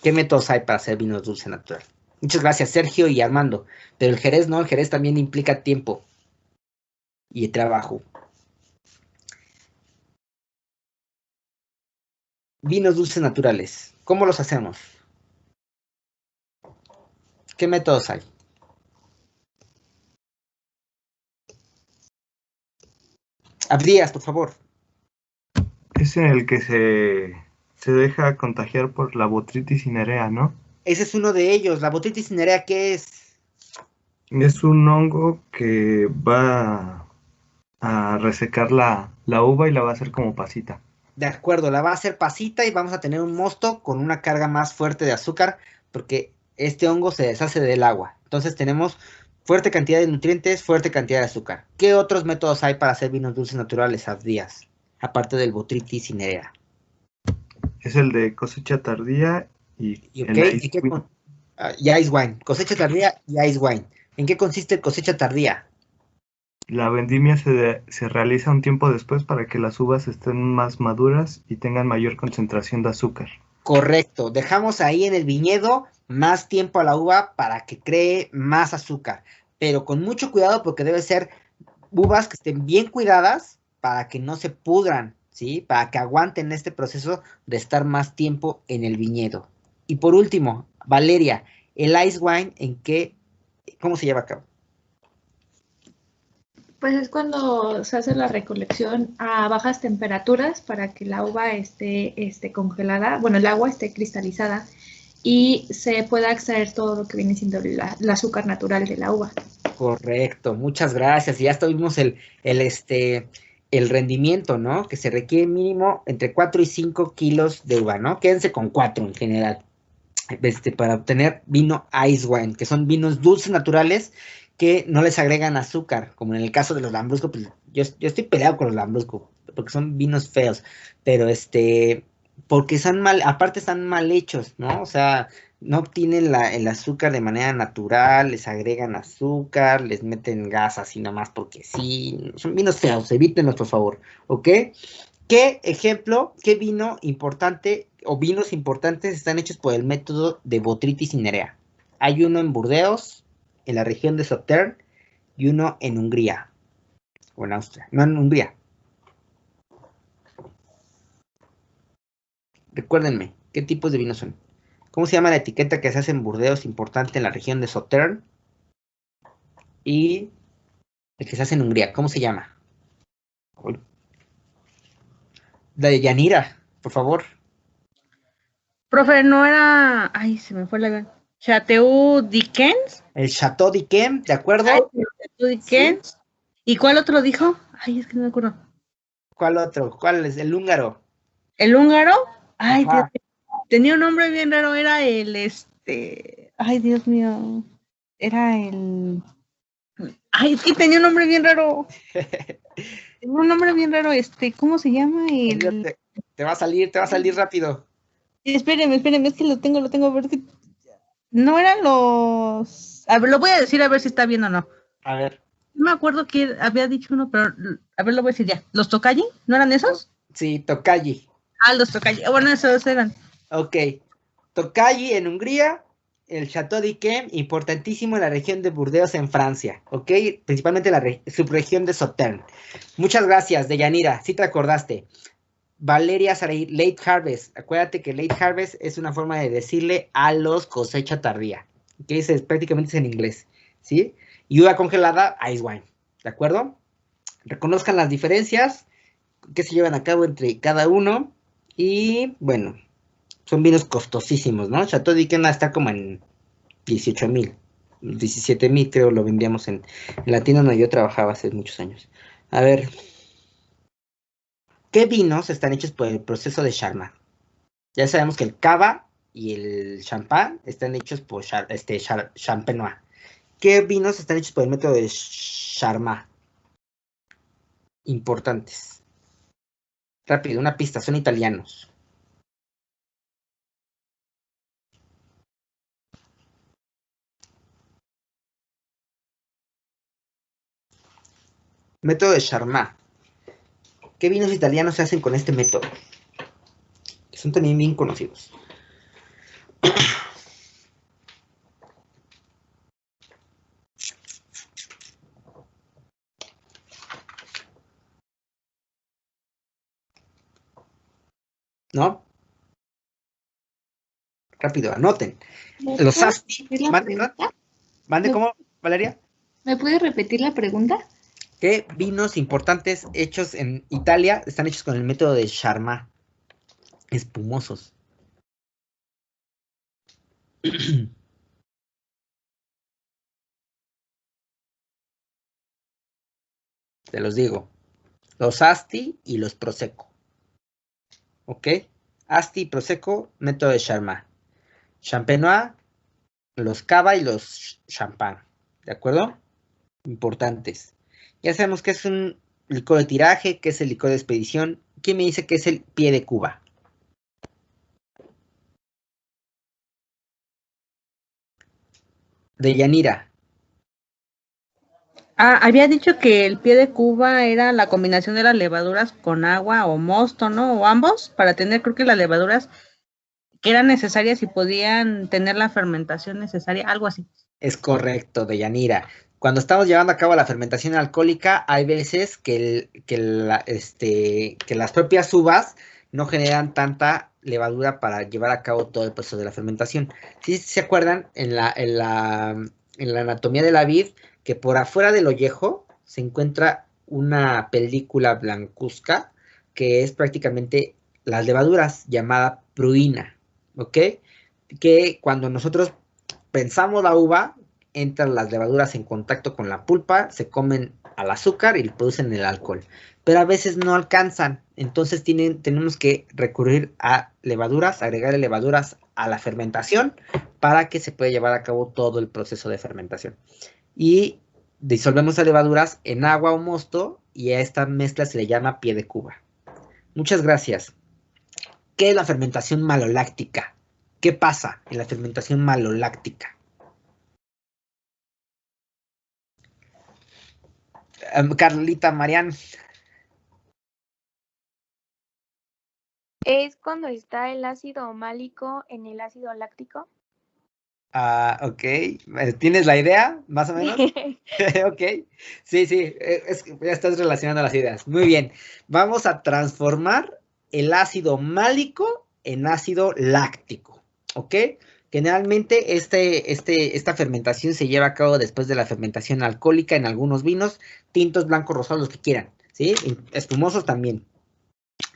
¿Qué métodos hay para hacer vinos dulce natural? Muchas gracias, Sergio y Armando. Pero el Jerez no, el Jerez también implica tiempo y trabajo. Vinos dulces naturales. ¿Cómo los hacemos? ¿Qué métodos hay? Abdías, por favor.
Es en el que se deja contagiar por la botrytis cinerea, ¿no?
Ese es uno de ellos. ¿La botrytis cinerea qué es?
Es un hongo que va a resecar la uva y la va a hacer como pasita.
De acuerdo, la va a hacer pasita y vamos a tener un mosto con una carga más fuerte de azúcar porque este hongo se deshace del agua. Entonces tenemos fuerte cantidad de nutrientes, fuerte cantidad de azúcar. ¿Qué otros métodos hay para hacer vinos dulces naturales, Abdías? Aparte del botrytis cinerea.
Es el de cosecha tardía y el
¿Y
ice
qué
wine.
y ice wine. Cosecha tardía y ice wine. ¿En qué consiste cosecha tardía?
La vendimia se realiza un tiempo después para que las uvas estén más maduras y tengan mayor concentración de azúcar.
Correcto. Dejamos ahí en el viñedo más tiempo a la uva para que cree más azúcar. Pero con mucho cuidado porque debe ser uvas que estén bien cuidadas para que no se pudran, ¿sí? Para que aguanten este proceso de estar más tiempo en el viñedo. Y por último, Valeria, el ice wine, ¿cómo se lleva a cabo?
Pues es cuando se hace la recolección a bajas temperaturas para que la uva esté congelada, bueno, el agua esté cristalizada y se pueda extraer todo lo que viene siendo el azúcar natural de la uva.
Correcto, muchas gracias. Y ya tuvimos el rendimiento, ¿no? Que se requiere mínimo entre 4 y 5 kilos de uva, ¿no? Quédense con 4 en general. Para obtener vino ice wine, que son vinos dulces naturales que no les agregan azúcar, como en el caso de los Lambrusco, pues yo estoy peleado con los Lambrusco, porque son vinos feos, pero porque aparte están mal hechos, ¿no? O sea, no obtienen el azúcar de manera natural, les agregan azúcar, les meten gas así nomás porque sí, son vinos feos, evítenlos por favor, ¿ok? ¿Qué vino importante o vinos importantes están hechos por el método de botrytis cinerea? Hay uno en Burdeos, en la región de Sauternes, y uno en Hungría, o en Austria, no en Hungría. Recuérdenme, ¿qué tipos de vinos son? ¿Cómo se llama la etiqueta que se hace en Burdeos, importante en la región de Sauternes? Y el que se hace en Hungría, ¿cómo se llama? La de Yanira, por favor.
Profe, no era... Ay, se me fue la... Chateau Dickens.
El Chateau Dickens, ¿de acuerdo?
Ay, Chateau Dickens. ¿Sí? ¿Y cuál otro dijo? Ay, es que no me acuerdo.
¿Cuál otro? ¿Cuál es? El húngaro.
¿El húngaro? Ay, Dios mío. Tenía un nombre bien raro, era el Ay, Dios mío. Era el... Ay, es que tenía un nombre bien raro. Tenía un nombre bien raro, ¿cómo se llama?
Te va a salir rápido.
Espéreme, es que lo tengo, a ver si... No eran los... A ver, lo voy a decir a ver si está bien o no.
A ver.
No me acuerdo que había dicho uno, pero a ver, lo voy a decir ya. ¿Los Tokaji? ¿No eran esos?
Sí, Tokaji.
Los Tokaji. Bueno, esos eran.
Ok. Tokaji en Hungría, el Chateau d'Yquem, importantísimo en la región de Burdeos en Francia, ¿ok? Principalmente la subregión de Sauternes. Muchas gracias, Deyanira, sí te acordaste. Valeria Saray, late harvest. Acuérdate que late harvest es una forma de decirle a los cosecha tardía, que prácticamente es en inglés, ¿sí? Y uva congelada, ice wine, ¿de acuerdo? Reconozcan las diferencias que se llevan a cabo entre cada uno y, bueno, son vinos costosísimos, ¿no? Chateau d'Yquem está como en 18,000, 17,000 creo lo vendíamos en la tienda donde yo trabajaba hace muchos años. A ver, ¿qué vinos están hechos por el proceso de Charmat? Ya sabemos que el cava y el champán están hechos por champenois. ¿Qué vinos están hechos por el método de Charmat? Importantes. Rápido, una pista, son italianos. Método de Charmat. ¿Qué vinos italianos se hacen con este método? Que son también bien conocidos. ¿No? Rápido, anoten. Los Asti. ¿Mande cómo, Valeria?
¿Me puedes repetir la pregunta?
¿Qué vinos importantes hechos en Italia están hechos con el método de Charmat? Espumosos. Te los digo. Los Asti y los Prosecco. ¿Ok? Asti y Prosecco, método de Charmat. Champenois, los Cava y los Champagne. ¿De acuerdo? Importantes. Ya sabemos que es un licor de tiraje, que es el licor de expedición. ¿Quién me dice que es el pie de Cuba? De Yanira.
Había dicho que el pie de Cuba era la combinación de las levaduras con agua o mosto, ¿no? O ambos, para tener, creo que las levaduras que eran necesarias y podían tener la fermentación necesaria, algo así.
Es correcto, de Yanira. Cuando estamos llevando a cabo la fermentación alcohólica, hay veces que las propias uvas no generan tanta levadura para llevar a cabo todo el proceso de la fermentación. Si se acuerdan, en la anatomía de la vid, que por afuera del ollejo se encuentra una película blancuzca, que es prácticamente las levaduras, llamada pruina, ¿ok? Que cuando nosotros pensamos la uva, entran las levaduras en contacto con la pulpa, se comen al azúcar y producen el alcohol. Pero a veces no alcanzan, entonces tenemos que recurrir a levaduras, agregarle levaduras a la fermentación para que se pueda llevar a cabo todo el proceso de fermentación. Y disolvemos las levaduras en agua o mosto y a esta mezcla se le llama pie de Cuba. Muchas gracias. ¿Qué es la fermentación maloláctica? ¿Qué pasa en la fermentación maloláctica? Carlita, Marian.
¿Es cuando está el ácido málico en el ácido láctico?
Ok. ¿Tienes la idea, más o menos? Ok. Sí, ya estás relacionando las ideas. Muy bien. Vamos a transformar el ácido málico en ácido láctico. ¿Ok? Generalmente esta fermentación se lleva a cabo después de la fermentación alcohólica en algunos vinos, tintos, blancos, rosados, los que quieran, ¿sí? Espumosos también.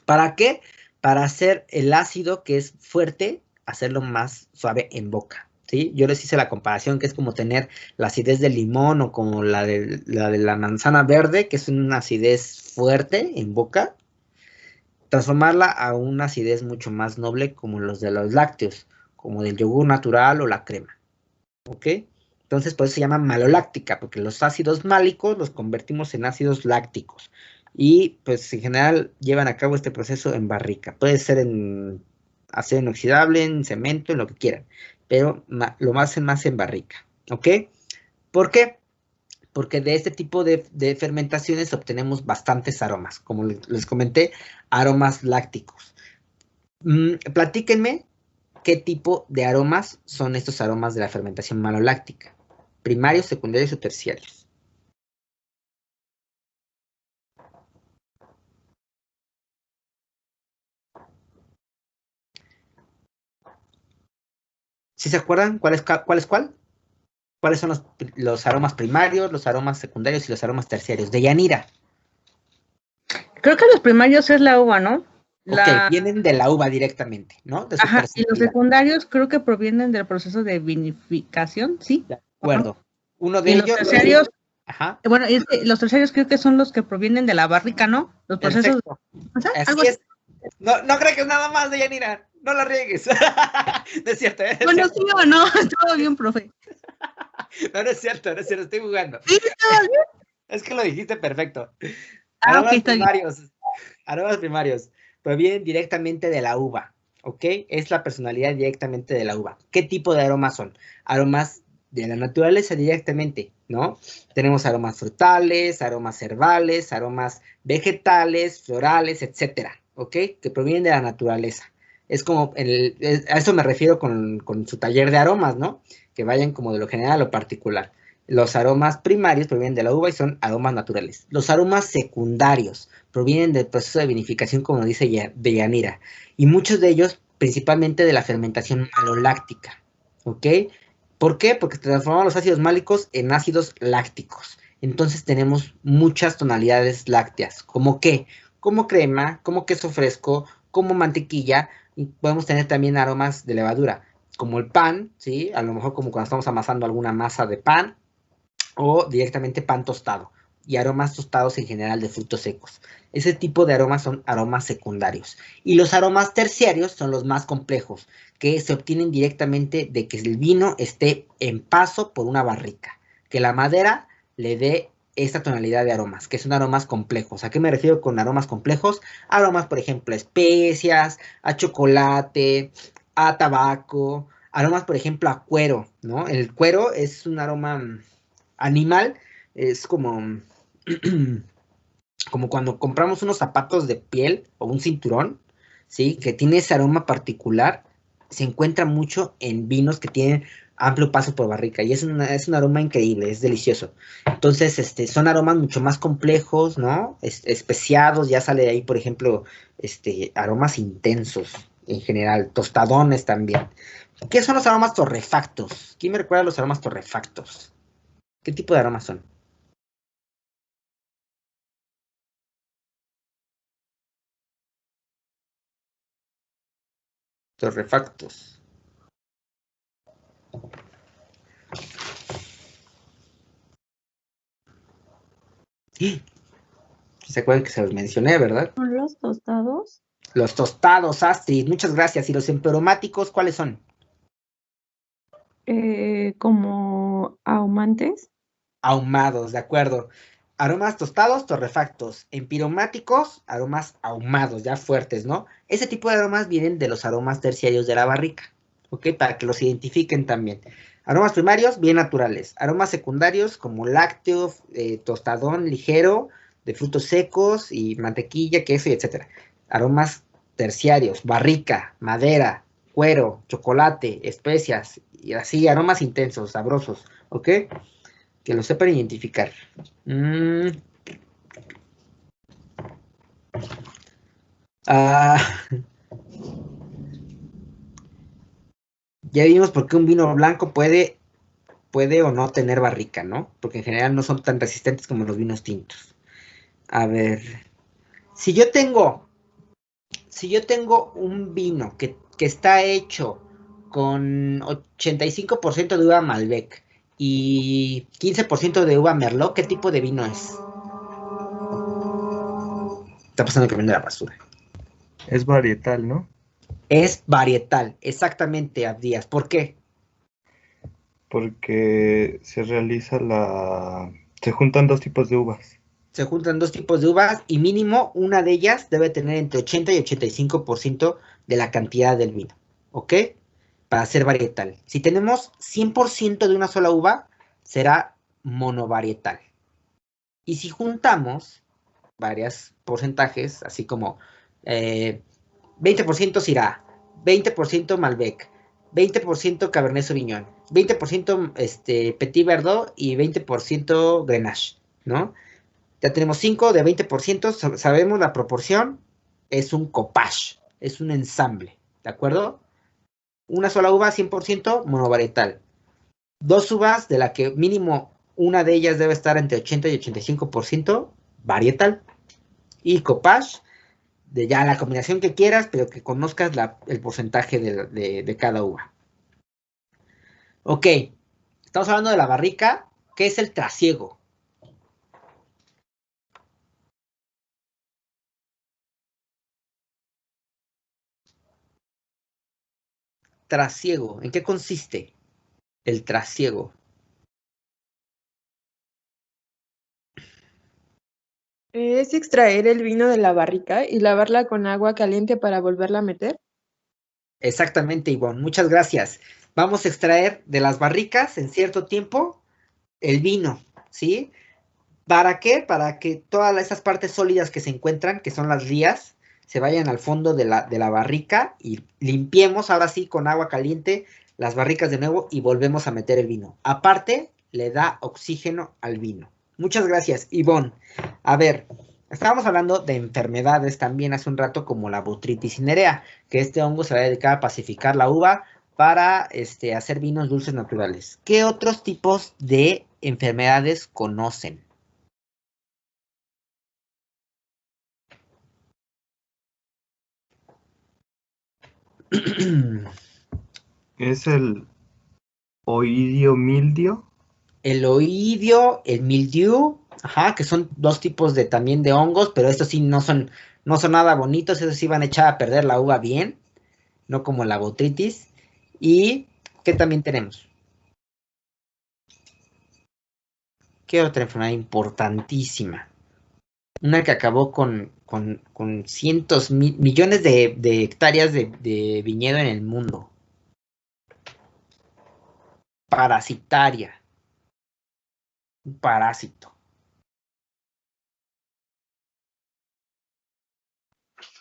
¿Para qué? Para hacer el ácido que es fuerte, hacerlo más suave en boca, ¿sí? Yo les hice la comparación que es como tener la acidez del limón o como la de la manzana verde, que es una acidez fuerte en boca, transformarla a una acidez mucho más noble como los de los lácteos, como del yogur natural o la crema, ¿ok? Entonces, por eso se llama maloláctica, porque los ácidos málicos los convertimos en ácidos lácticos. Y, pues, en general, llevan a cabo este proceso en barrica. Puede ser en acero inoxidable, en cemento, en lo que quieran. Pero lo hacen más en barrica, ¿ok? ¿Por qué? Porque de este tipo de fermentaciones obtenemos bastantes aromas. Como les comenté, aromas lácticos. Platíquenme qué tipo de aromas son estos aromas de la fermentación maloláctica. Primarios, secundarios o terciarios. ¿Sí se acuerdan cuál es cuál? ¿Cuáles son los aromas primarios, los aromas secundarios y los aromas terciarios? De Yanira.
Creo que los primarios es la uva, ¿no?
Ok, vienen de la uva directamente, ¿no?
Ajá, y los secundarios creo que provienen del proceso de vinificación, ¿sí?
De acuerdo. Uno de
y
ellos...
Los terciarios,
ajá.
Bueno, es que los terciarios creo que son los que provienen de la barrica, ¿no? Los procesos... O sea,
así es. No crees que es nada más de Yanira. No la riegues. No es cierto, ¿eh?
Bueno, sí o no, todo bien, profe.
No es cierto, estoy jugando.
Sí, todo bien.
Es que lo dijiste perfecto.
Aromas
primarios provienen directamente de la uva, ¿ok? Es la personalidad directamente de la uva. ¿Qué tipo de aromas son? Aromas de la naturaleza directamente, ¿no? Tenemos aromas frutales, aromas herbales, aromas vegetales, florales, etcétera, ¿ok? Que provienen de la naturaleza. Es como, a eso me refiero con su taller de aromas, ¿no? Que vayan como de lo general a lo particular. Los aromas primarios provienen de la uva y son aromas naturales. Los aromas secundarios provienen del proceso de vinificación, como dice Yanira. Y muchos de ellos, principalmente de la fermentación maloláctica. ¿Ok? ¿Por qué? Porque transformamos los ácidos málicos en ácidos lácticos. Entonces tenemos muchas tonalidades lácteas. ¿Como qué? Como crema, como queso fresco, como mantequilla, y podemos tener también aromas de levadura, como el pan, ¿sí? A lo mejor como cuando estamos amasando alguna masa de pan, o directamente pan tostado, y aromas tostados en general de frutos secos. Ese tipo de aromas son aromas secundarios. Y los aromas terciarios son los más complejos, que se obtienen directamente de que el vino esté en paso por una barrica, que la madera le dé esta tonalidad de aromas, que son aromas complejos. ¿A qué me refiero con aromas complejos? Aromas, por ejemplo, a especias, a chocolate, a tabaco, aromas, por ejemplo, a cuero, ¿no? El cuero es un aroma animal, es como, como cuando compramos unos zapatos de piel o un cinturón, ¿sí? Que tiene ese aroma particular, se encuentra mucho en vinos que tienen amplio paso por barrica, y es un aroma increíble, es delicioso. Entonces, son aromas mucho más complejos, ¿no? Especiados, ya sale de ahí, por ejemplo, aromas intensos en general, tostadones también. ¿Qué son los aromas torrefactos? ¿Quién me recuerda los aromas torrefactos? ¿Qué tipo de aromas son? Torrefactos. ¿Se acuerdan que se los mencioné, verdad?
¿Son los tostados?
Los tostados, Astrid, muchas gracias. ¿Y los emperomáticos cuáles son?
Como ahumantes.
Ahumados, de acuerdo. Aromas tostados, torrefactos. Empiromáticos, aromas ahumados, ya fuertes, ¿no? Ese tipo de aromas vienen de los aromas terciarios de la barrica, ¿ok? Para que los identifiquen también. Aromas primarios, bien naturales. Aromas secundarios, como lácteo, tostadón ligero, de frutos secos y mantequilla, queso, y etcétera. Aromas terciarios, barrica, madera, cuero, chocolate, especias, y así, aromas intensos, sabrosos, ¿ok? Que lo sepan identificar. Ya vimos por qué un vino blanco puede o no tener barrica, ¿no? Porque en general no son tan resistentes como los vinos tintos. A ver. Si yo tengo un vino que está hecho con 85% de uva Malbec y 15% de uva Merlot, ¿qué tipo de vino es? Está pasando el camión de la basura.
Es varietal, ¿no?
Es varietal, exactamente, Abdías. ¿Por qué?
Porque se juntan dos tipos de uvas.
Se juntan dos tipos de uvas y mínimo una de ellas debe tener entre 80 y 85% de la cantidad del vino, ¿ok? Para ser varietal. Si tenemos 100% de una sola uva, será monovarietal. Y si juntamos varios porcentajes, así como 20% Syrah, 20% Malbec, 20% Cabernet Sauvignon, 20% Petit Verdot y 20% Grenache, ¿no? Ya tenemos 5 de 20%, sabemos la proporción, es un copage, es un ensamble, ¿de acuerdo? Una sola uva, 100% monovarietal. Dos uvas, de la que mínimo una de ellas debe estar entre 80 y 85% varietal. Y copage, de ya la combinación que quieras, pero que conozcas el porcentaje de cada uva. Ok, estamos hablando de la barrica. ¿Qué es el trasiego? Trasiego, ¿en qué consiste el trasiego?
¿Es extraer el vino de la barrica y lavarla con agua caliente para volverla a meter?
Exactamente, Ivonne, muchas gracias. Vamos a extraer de las barricas en cierto tiempo el vino, ¿sí? ¿Para qué? Para que todas esas partes sólidas que se encuentran, que son las rías, se vayan al fondo de la barrica y limpiemos ahora sí con agua caliente las barricas de nuevo y volvemos a meter el vino. Aparte, le da oxígeno al vino. Muchas gracias, Ivonne. A ver, estábamos hablando de enfermedades también hace un rato, como la botrytis cinerea, que este hongo se va a dedicar a pacificar la uva para hacer vinos dulces naturales. ¿Qué otros tipos de enfermedades conocen?
Es el oidio mildio.
El oidio, el mildiu, ajá, que son dos tipos de también de hongos, pero estos sí no son nada bonitos, esos sí van a echar a perder la uva bien, no como la botrytis. ¿Y qué también tenemos? ¿Qué otra enfermedad importantísima? Una que acabó con cientos, millones de hectáreas de viñedo en el mundo. Parasitaria. Un parásito.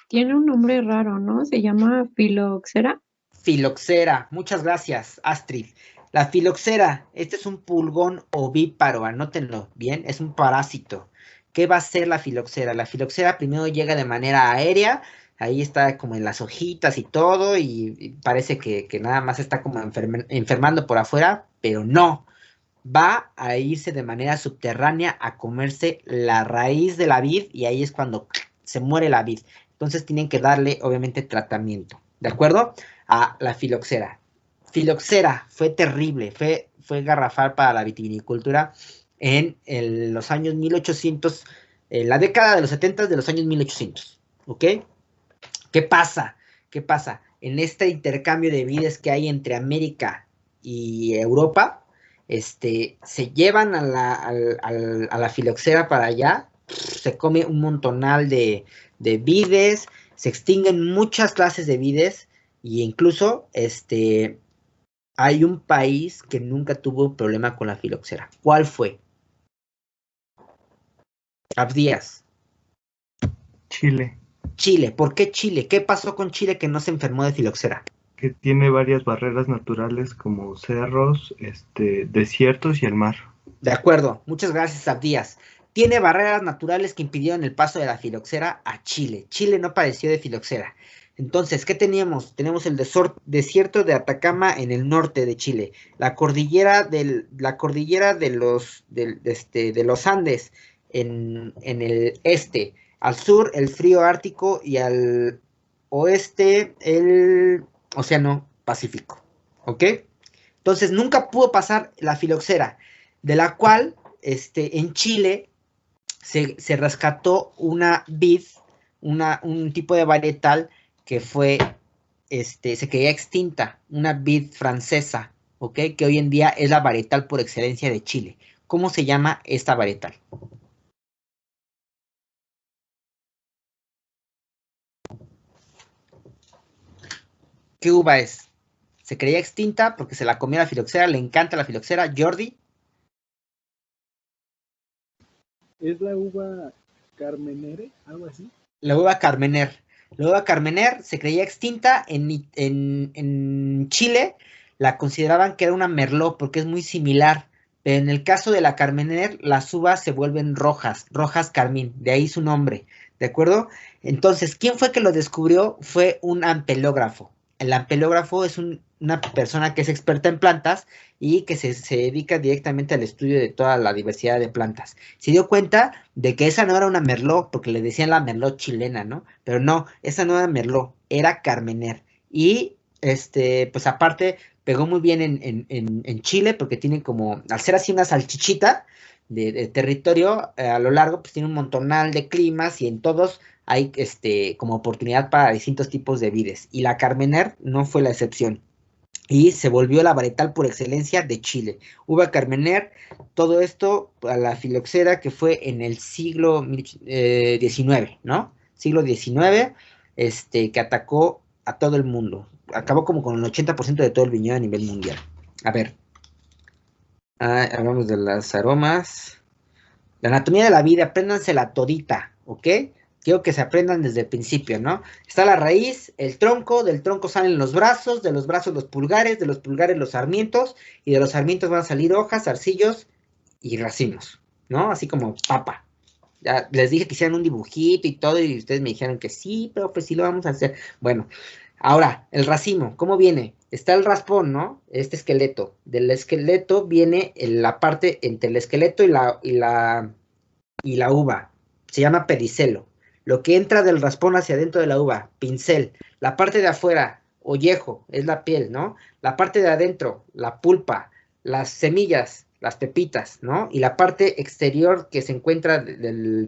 Tiene un nombre raro, ¿no? Se llama filoxera.
Filoxera. Muchas gracias, Astrid. La filoxera, este es un pulgón ovíparo, anótenlo bien, es un parásito. ¿Qué va a hacer la filoxera? La filoxera primero llega de manera aérea, ahí está como en las hojitas y todo, y parece que nada más está como enfermando por afuera, pero no. Va a irse de manera subterránea a comerse la raíz de la vid, y ahí es cuando se muere la vid. Entonces tienen que darle, obviamente, tratamiento, ¿de acuerdo? A la filoxera. Filoxera fue terrible, fue garrafal para la vitivinicultura en los años 1800, en la década de los 70 de los años 1800, ¿ok? ¿Qué pasa? ¿Qué pasa? En este intercambio de vides que hay entre América y Europa, se llevan a la filoxera para allá, se come un montonal de vides, se extinguen muchas clases de vides, y incluso, hay un país que nunca tuvo problema con la filoxera. ¿Cuál fue? Abdías.
Chile.
Chile. ¿Por qué Chile? ¿Qué pasó con Chile que no se enfermó de filoxera?
Que tiene varias barreras naturales como cerros, desiertos y el mar.
De acuerdo. Muchas gracias, Abdías. Tiene barreras naturales que impidieron el paso de la filoxera a Chile. Chile no padeció de filoxera. Entonces, ¿qué teníamos? Tenemos el desierto de Atacama en el norte de Chile, la cordillera de los Andes en el este, al sur el frío ártico y al oeste el océano Pacífico, ¿ok? Entonces, nunca pudo pasar la filoxera, de la cual en Chile se rescató una vid, un tipo de varietal que fue, se creía extinta, una vid francesa, ¿ok? Que hoy en día es la varietal por excelencia de Chile. ¿Cómo se llama esta varietal? ¿Qué uva es? Se creía extinta porque se la comió la filoxera, le encanta la filoxera. Jordi.
¿Es la uva Carmenere? ¿Algo así?
La uva Carmener. La uva Carmener se creía extinta en Chile, la consideraban que era una Merlot porque es muy similar, pero en el caso de la Carmener, las uvas se vuelven rojas carmín, de ahí su nombre, ¿de acuerdo? Entonces, ¿quién fue que lo descubrió? Fue un ampelógrafo. El ampelógrafo es una persona que es experta en plantas y que se dedica directamente al estudio de toda la diversidad de plantas. Se dio cuenta de que esa no era una Merlot, porque le decían la Merlot chilena, ¿no? Pero no, esa no era Merlot, era Carmener. Y, pues aparte, pegó muy bien en Chile, porque tiene como, al ser así una salchichita de territorio, a lo largo, pues tiene un montonal de climas, y en todos hay como oportunidad para distintos tipos de vides. Y la Carmener no fue la excepción. Y se volvió la varietal por excelencia de Chile. Uva Carmener, todo esto a la filoxera que fue en el siglo XIX, ¿no? Siglo XIX, que atacó a todo el mundo. Acabó como con el 80% de todo el viñedo a nivel mundial. A ver. Hablamos de las aromas. La anatomía de la vid, apréndansela todita, ¿ok? Quiero que se aprendan desde el principio, ¿no? Está la raíz, el tronco, del tronco salen los brazos, de los brazos los pulgares, de los pulgares los sarmientos, y de los sarmientos van a salir hojas, zarcillos y racimos, ¿no? Así como papa. Ya les dije que hicieran un dibujito y todo, y ustedes me dijeron que sí, pero pues sí lo vamos a hacer. Bueno, ahora, el racimo, ¿cómo viene? Está el raspón, ¿no? Este esqueleto. Del esqueleto viene la parte entre el esqueleto y la uva. Se llama pedicelo. Lo que entra del raspón hacia adentro de la uva, pincel. La parte de afuera, ollejo, es la piel, ¿no? La parte de adentro, la pulpa, las semillas, las pepitas, ¿no? Y la parte exterior que se encuentra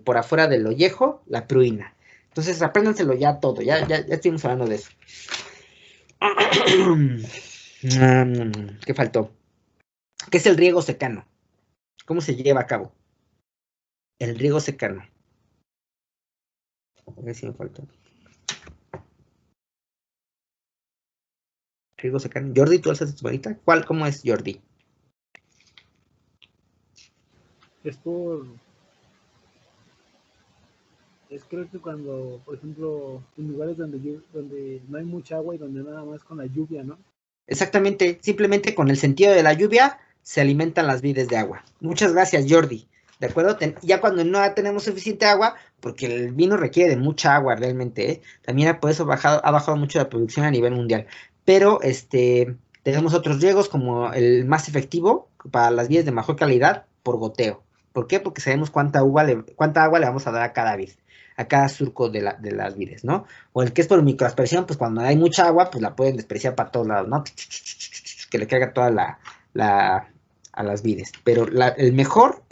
por afuera del ollejo, la pruina. Entonces, apréndanselo ya todo, ya estuvimos hablando de eso. ¿Qué faltó? ¿Qué es el riego secano? ¿Cómo se lleva a cabo? El riego secano. A ver si me faltó. Riego secano. Jordi, ¿tú alzas tu manita? ¿Cómo es, Jordi?
Es creo que cuando, por ejemplo, en lugares donde no hay mucha agua y donde nada más con la lluvia, ¿no?
Exactamente, simplemente con el sentido de la lluvia se alimentan las vides de agua. Muchas gracias, Jordi. ¿De acuerdo? Ya cuando no tenemos suficiente agua, porque el vino requiere de mucha agua realmente, ¿eh? También por eso ha bajado mucho la producción a nivel mundial. Pero tenemos otros riegos como el más efectivo para las vides de mejor calidad por goteo. ¿Por qué? Porque sabemos cuánta agua le vamos a dar a cada vid, a cada surco de las vides, ¿no? O el que es por microaspersión, pues cuando hay mucha agua, pues la pueden despreciar para todos lados, ¿no? Que le caiga toda a las vides. Pero el mejor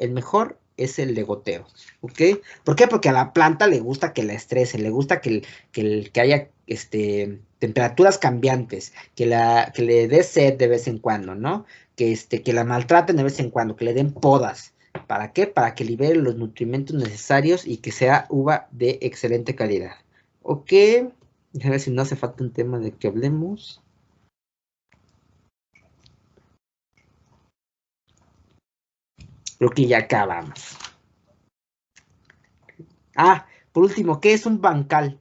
es el de goteo, ¿ok? ¿Por qué? Porque a la planta le gusta que la estresen, le gusta que haya temperaturas cambiantes, que le dé sed de vez en cuando, ¿no? Que la maltraten de vez en cuando, que le den podas. ¿Para qué? Para que libere los nutrimentos necesarios y que sea uva de excelente calidad. Ok, a ver si no hace falta un tema de que hablemos. Creo que ya acabamos. Por último, ¿qué es un bancal?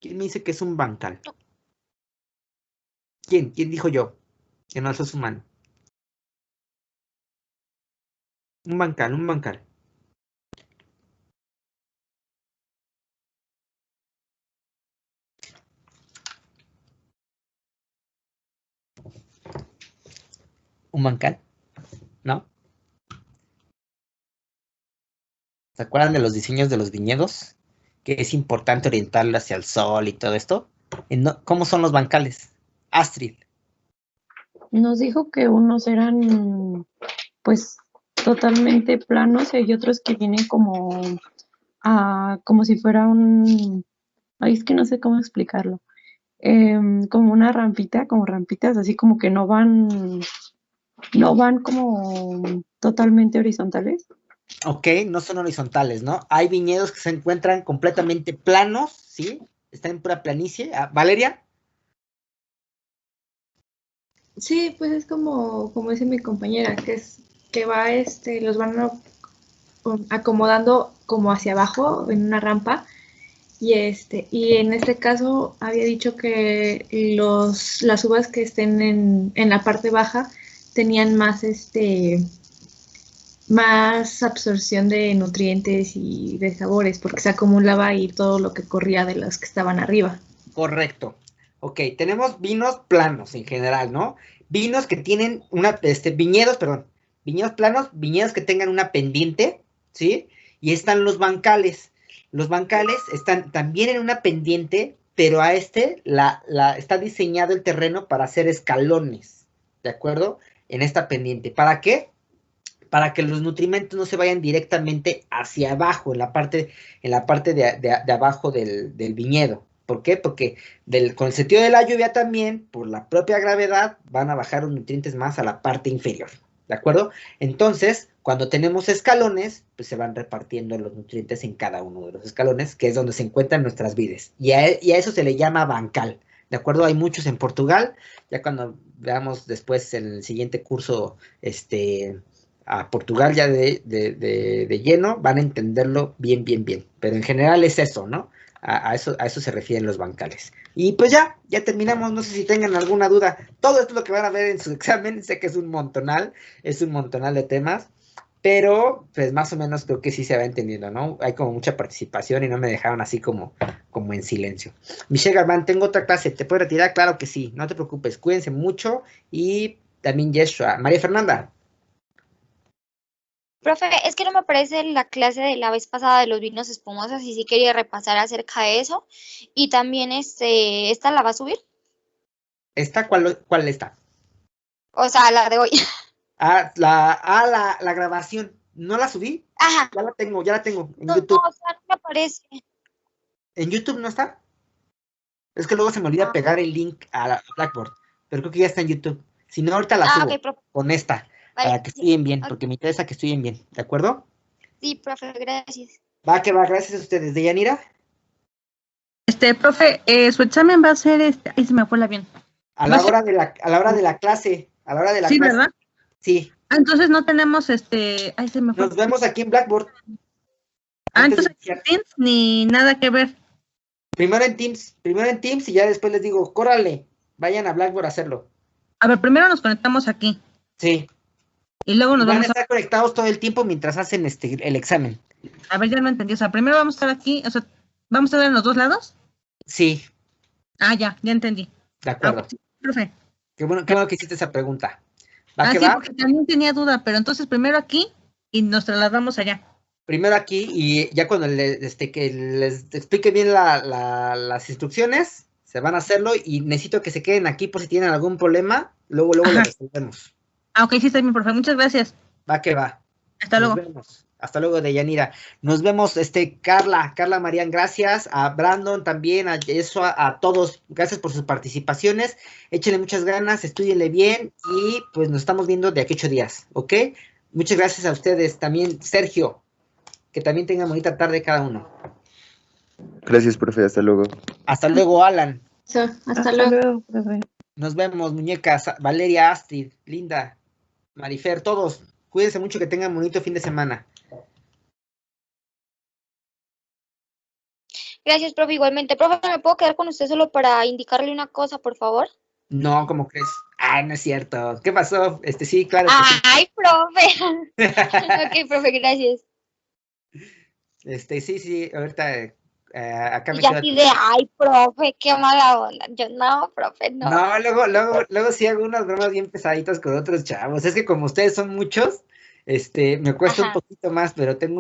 ¿Quién me dice que es un bancal? ¿Quién? ¿Quién dijo yo? Que no alzó su mano. Un bancal. Un bancal, ¿no? ¿Se acuerdan de los diseños de los viñedos? Que es importante orientarlo hacia el sol y todo esto. ¿Cómo son los bancales? Astrid.
Nos dijo que unos eran, pues, totalmente planos y hay otros que vienen como si fuera es que no sé cómo explicarlo. Como una rampita, como rampitas, así como que no van como totalmente horizontales.
Ok, no son horizontales, ¿no? Hay viñedos que se encuentran completamente planos, ¿sí? Están en pura planicie. ¿Valeria?
Sí, pues es como dice mi compañera, que los van acomodando como hacia abajo en una rampa. Y en este caso había dicho que las uvas que estén en la parte baja tenían más absorción de nutrientes y de sabores, porque se acumulaba ahí todo lo que corría de las que estaban arriba.
Correcto. Ok, tenemos vinos planos en general, ¿no? Vinos que tienen viñedos planos, viñedos que tengan una pendiente, ¿sí? Y están los bancales. Los bancales están también en una pendiente, pero a está diseñado el terreno para hacer escalones, ¿de acuerdo? En esta pendiente. ¿Para qué? Para que los nutrimentos no se vayan directamente hacia abajo, en la parte de abajo del viñedo. ¿Por qué? Porque con el sentido de la lluvia también, por la propia gravedad, van a bajar los nutrientes más a la parte inferior, ¿de acuerdo? Entonces, cuando tenemos escalones, pues se van repartiendo los nutrientes en cada uno de los escalones, que es donde se encuentran nuestras vides. Y a eso se le llama bancal, ¿de acuerdo? Hay muchos en Portugal, ya cuando veamos después en el siguiente curso, a Portugal ya de lleno, van a entenderlo bien, pero en general es eso, ¿no? A eso se refieren los bancales. Y pues ya terminamos, no sé si tengan alguna duda. Todo esto es lo que van a ver en su examen, sé que es un montonal de temas, pero pues más o menos creo que sí se va entendiendo, ¿no? Hay como mucha participación y no me dejaron así como en silencio. Michelle Garbán, tengo otra clase, ¿te puedo retirar? Claro que sí, no te preocupes, cuídense mucho. Y también Yeshua. María Fernanda.
Profe, es que no me parece la clase de la vez pasada de los vinos espumosos y sí quería repasar acerca de eso. Y también ¿esta la va a subir?
¿Esta cuál está?
O sea, la de hoy.
La grabación. ¿No la subí?
Ajá.
Ya la tengo en
No,
YouTube.
o sea, no me aparece.
¿En YouTube no está? Es que luego se me olvida pegar el link a la Blackboard, pero creo que ya está en YouTube. Si no, ahorita la subo
ok, profe.
con esta,
Vale,
para que
sí,
estudien bien,
ok.
porque me interesa que estudien bien, ¿de acuerdo?
Sí, profe, gracias.
Va, que va, gracias a ustedes. ¿Deyanira?
Profe, su examen va a ser ahí se me fue el avión.
A la hora de la clase, a la hora de la
Sí,
clase.
¿verdad?
Sí.
Entonces no tenemos ahí se me fue.
Nos vemos aquí en Blackboard.
Entonces Teams ni nada que ver.
Primero en Teams y ya después les digo, córrale, vayan a Blackboard a hacerlo.
A ver, primero nos conectamos aquí.
Sí.
Y luego nos
van
vamos
a estar conectados todo el tiempo mientras hacen el examen.
A ver, ya no entendí. O sea, primero vamos a estar aquí, o sea, ¿vamos a estar en los dos lados?
Sí.
Ya entendí.
De acuerdo.
Sí, profe.
Qué bueno que hiciste esa pregunta.
Sí, porque también tenía duda, pero entonces primero aquí y nos trasladamos allá.
Primero aquí y ya cuando que les explique bien las instrucciones, se van a hacerlo y necesito que se queden aquí por si tienen algún problema, luego lo resolvemos.
Ok, sí, está bien, profe. Muchas gracias.
Va que va.
Hasta luego.
Nos vemos. Hasta luego, Deyanira. Nos vemos, Carla Marián, gracias. A Brandon también, a todos, gracias por sus participaciones. Échenle muchas ganas, estúdienle bien y pues nos estamos viendo de aquí 8 días, ¿ok? Muchas gracias a ustedes. También, Sergio, que también tengan bonita tarde cada uno.
Gracias, profe. Hasta luego.
Hasta luego, Alan.
Hasta luego, profe.
Nos vemos, muñecas. Valeria, Astrid, Linda, Marifer, todos. Cuídense mucho, que tengan bonito fin de semana.
Gracias, profe, igualmente. Profe, ¿me puedo quedar con usted solo para indicarle una cosa, por favor?
No, ¿cómo crees? No es cierto. ¿Qué pasó? Sí, claro.
¡Ay, profe! Ok, profe, gracias.
Sí, ahorita acá me
y así de, ay, profe, qué mala onda. Yo, no, profe, no.
No, luego sí hago unas bromas bien pesaditas con otros chavos. Es que como ustedes son muchos, me cuesta un poquito más, pero tengo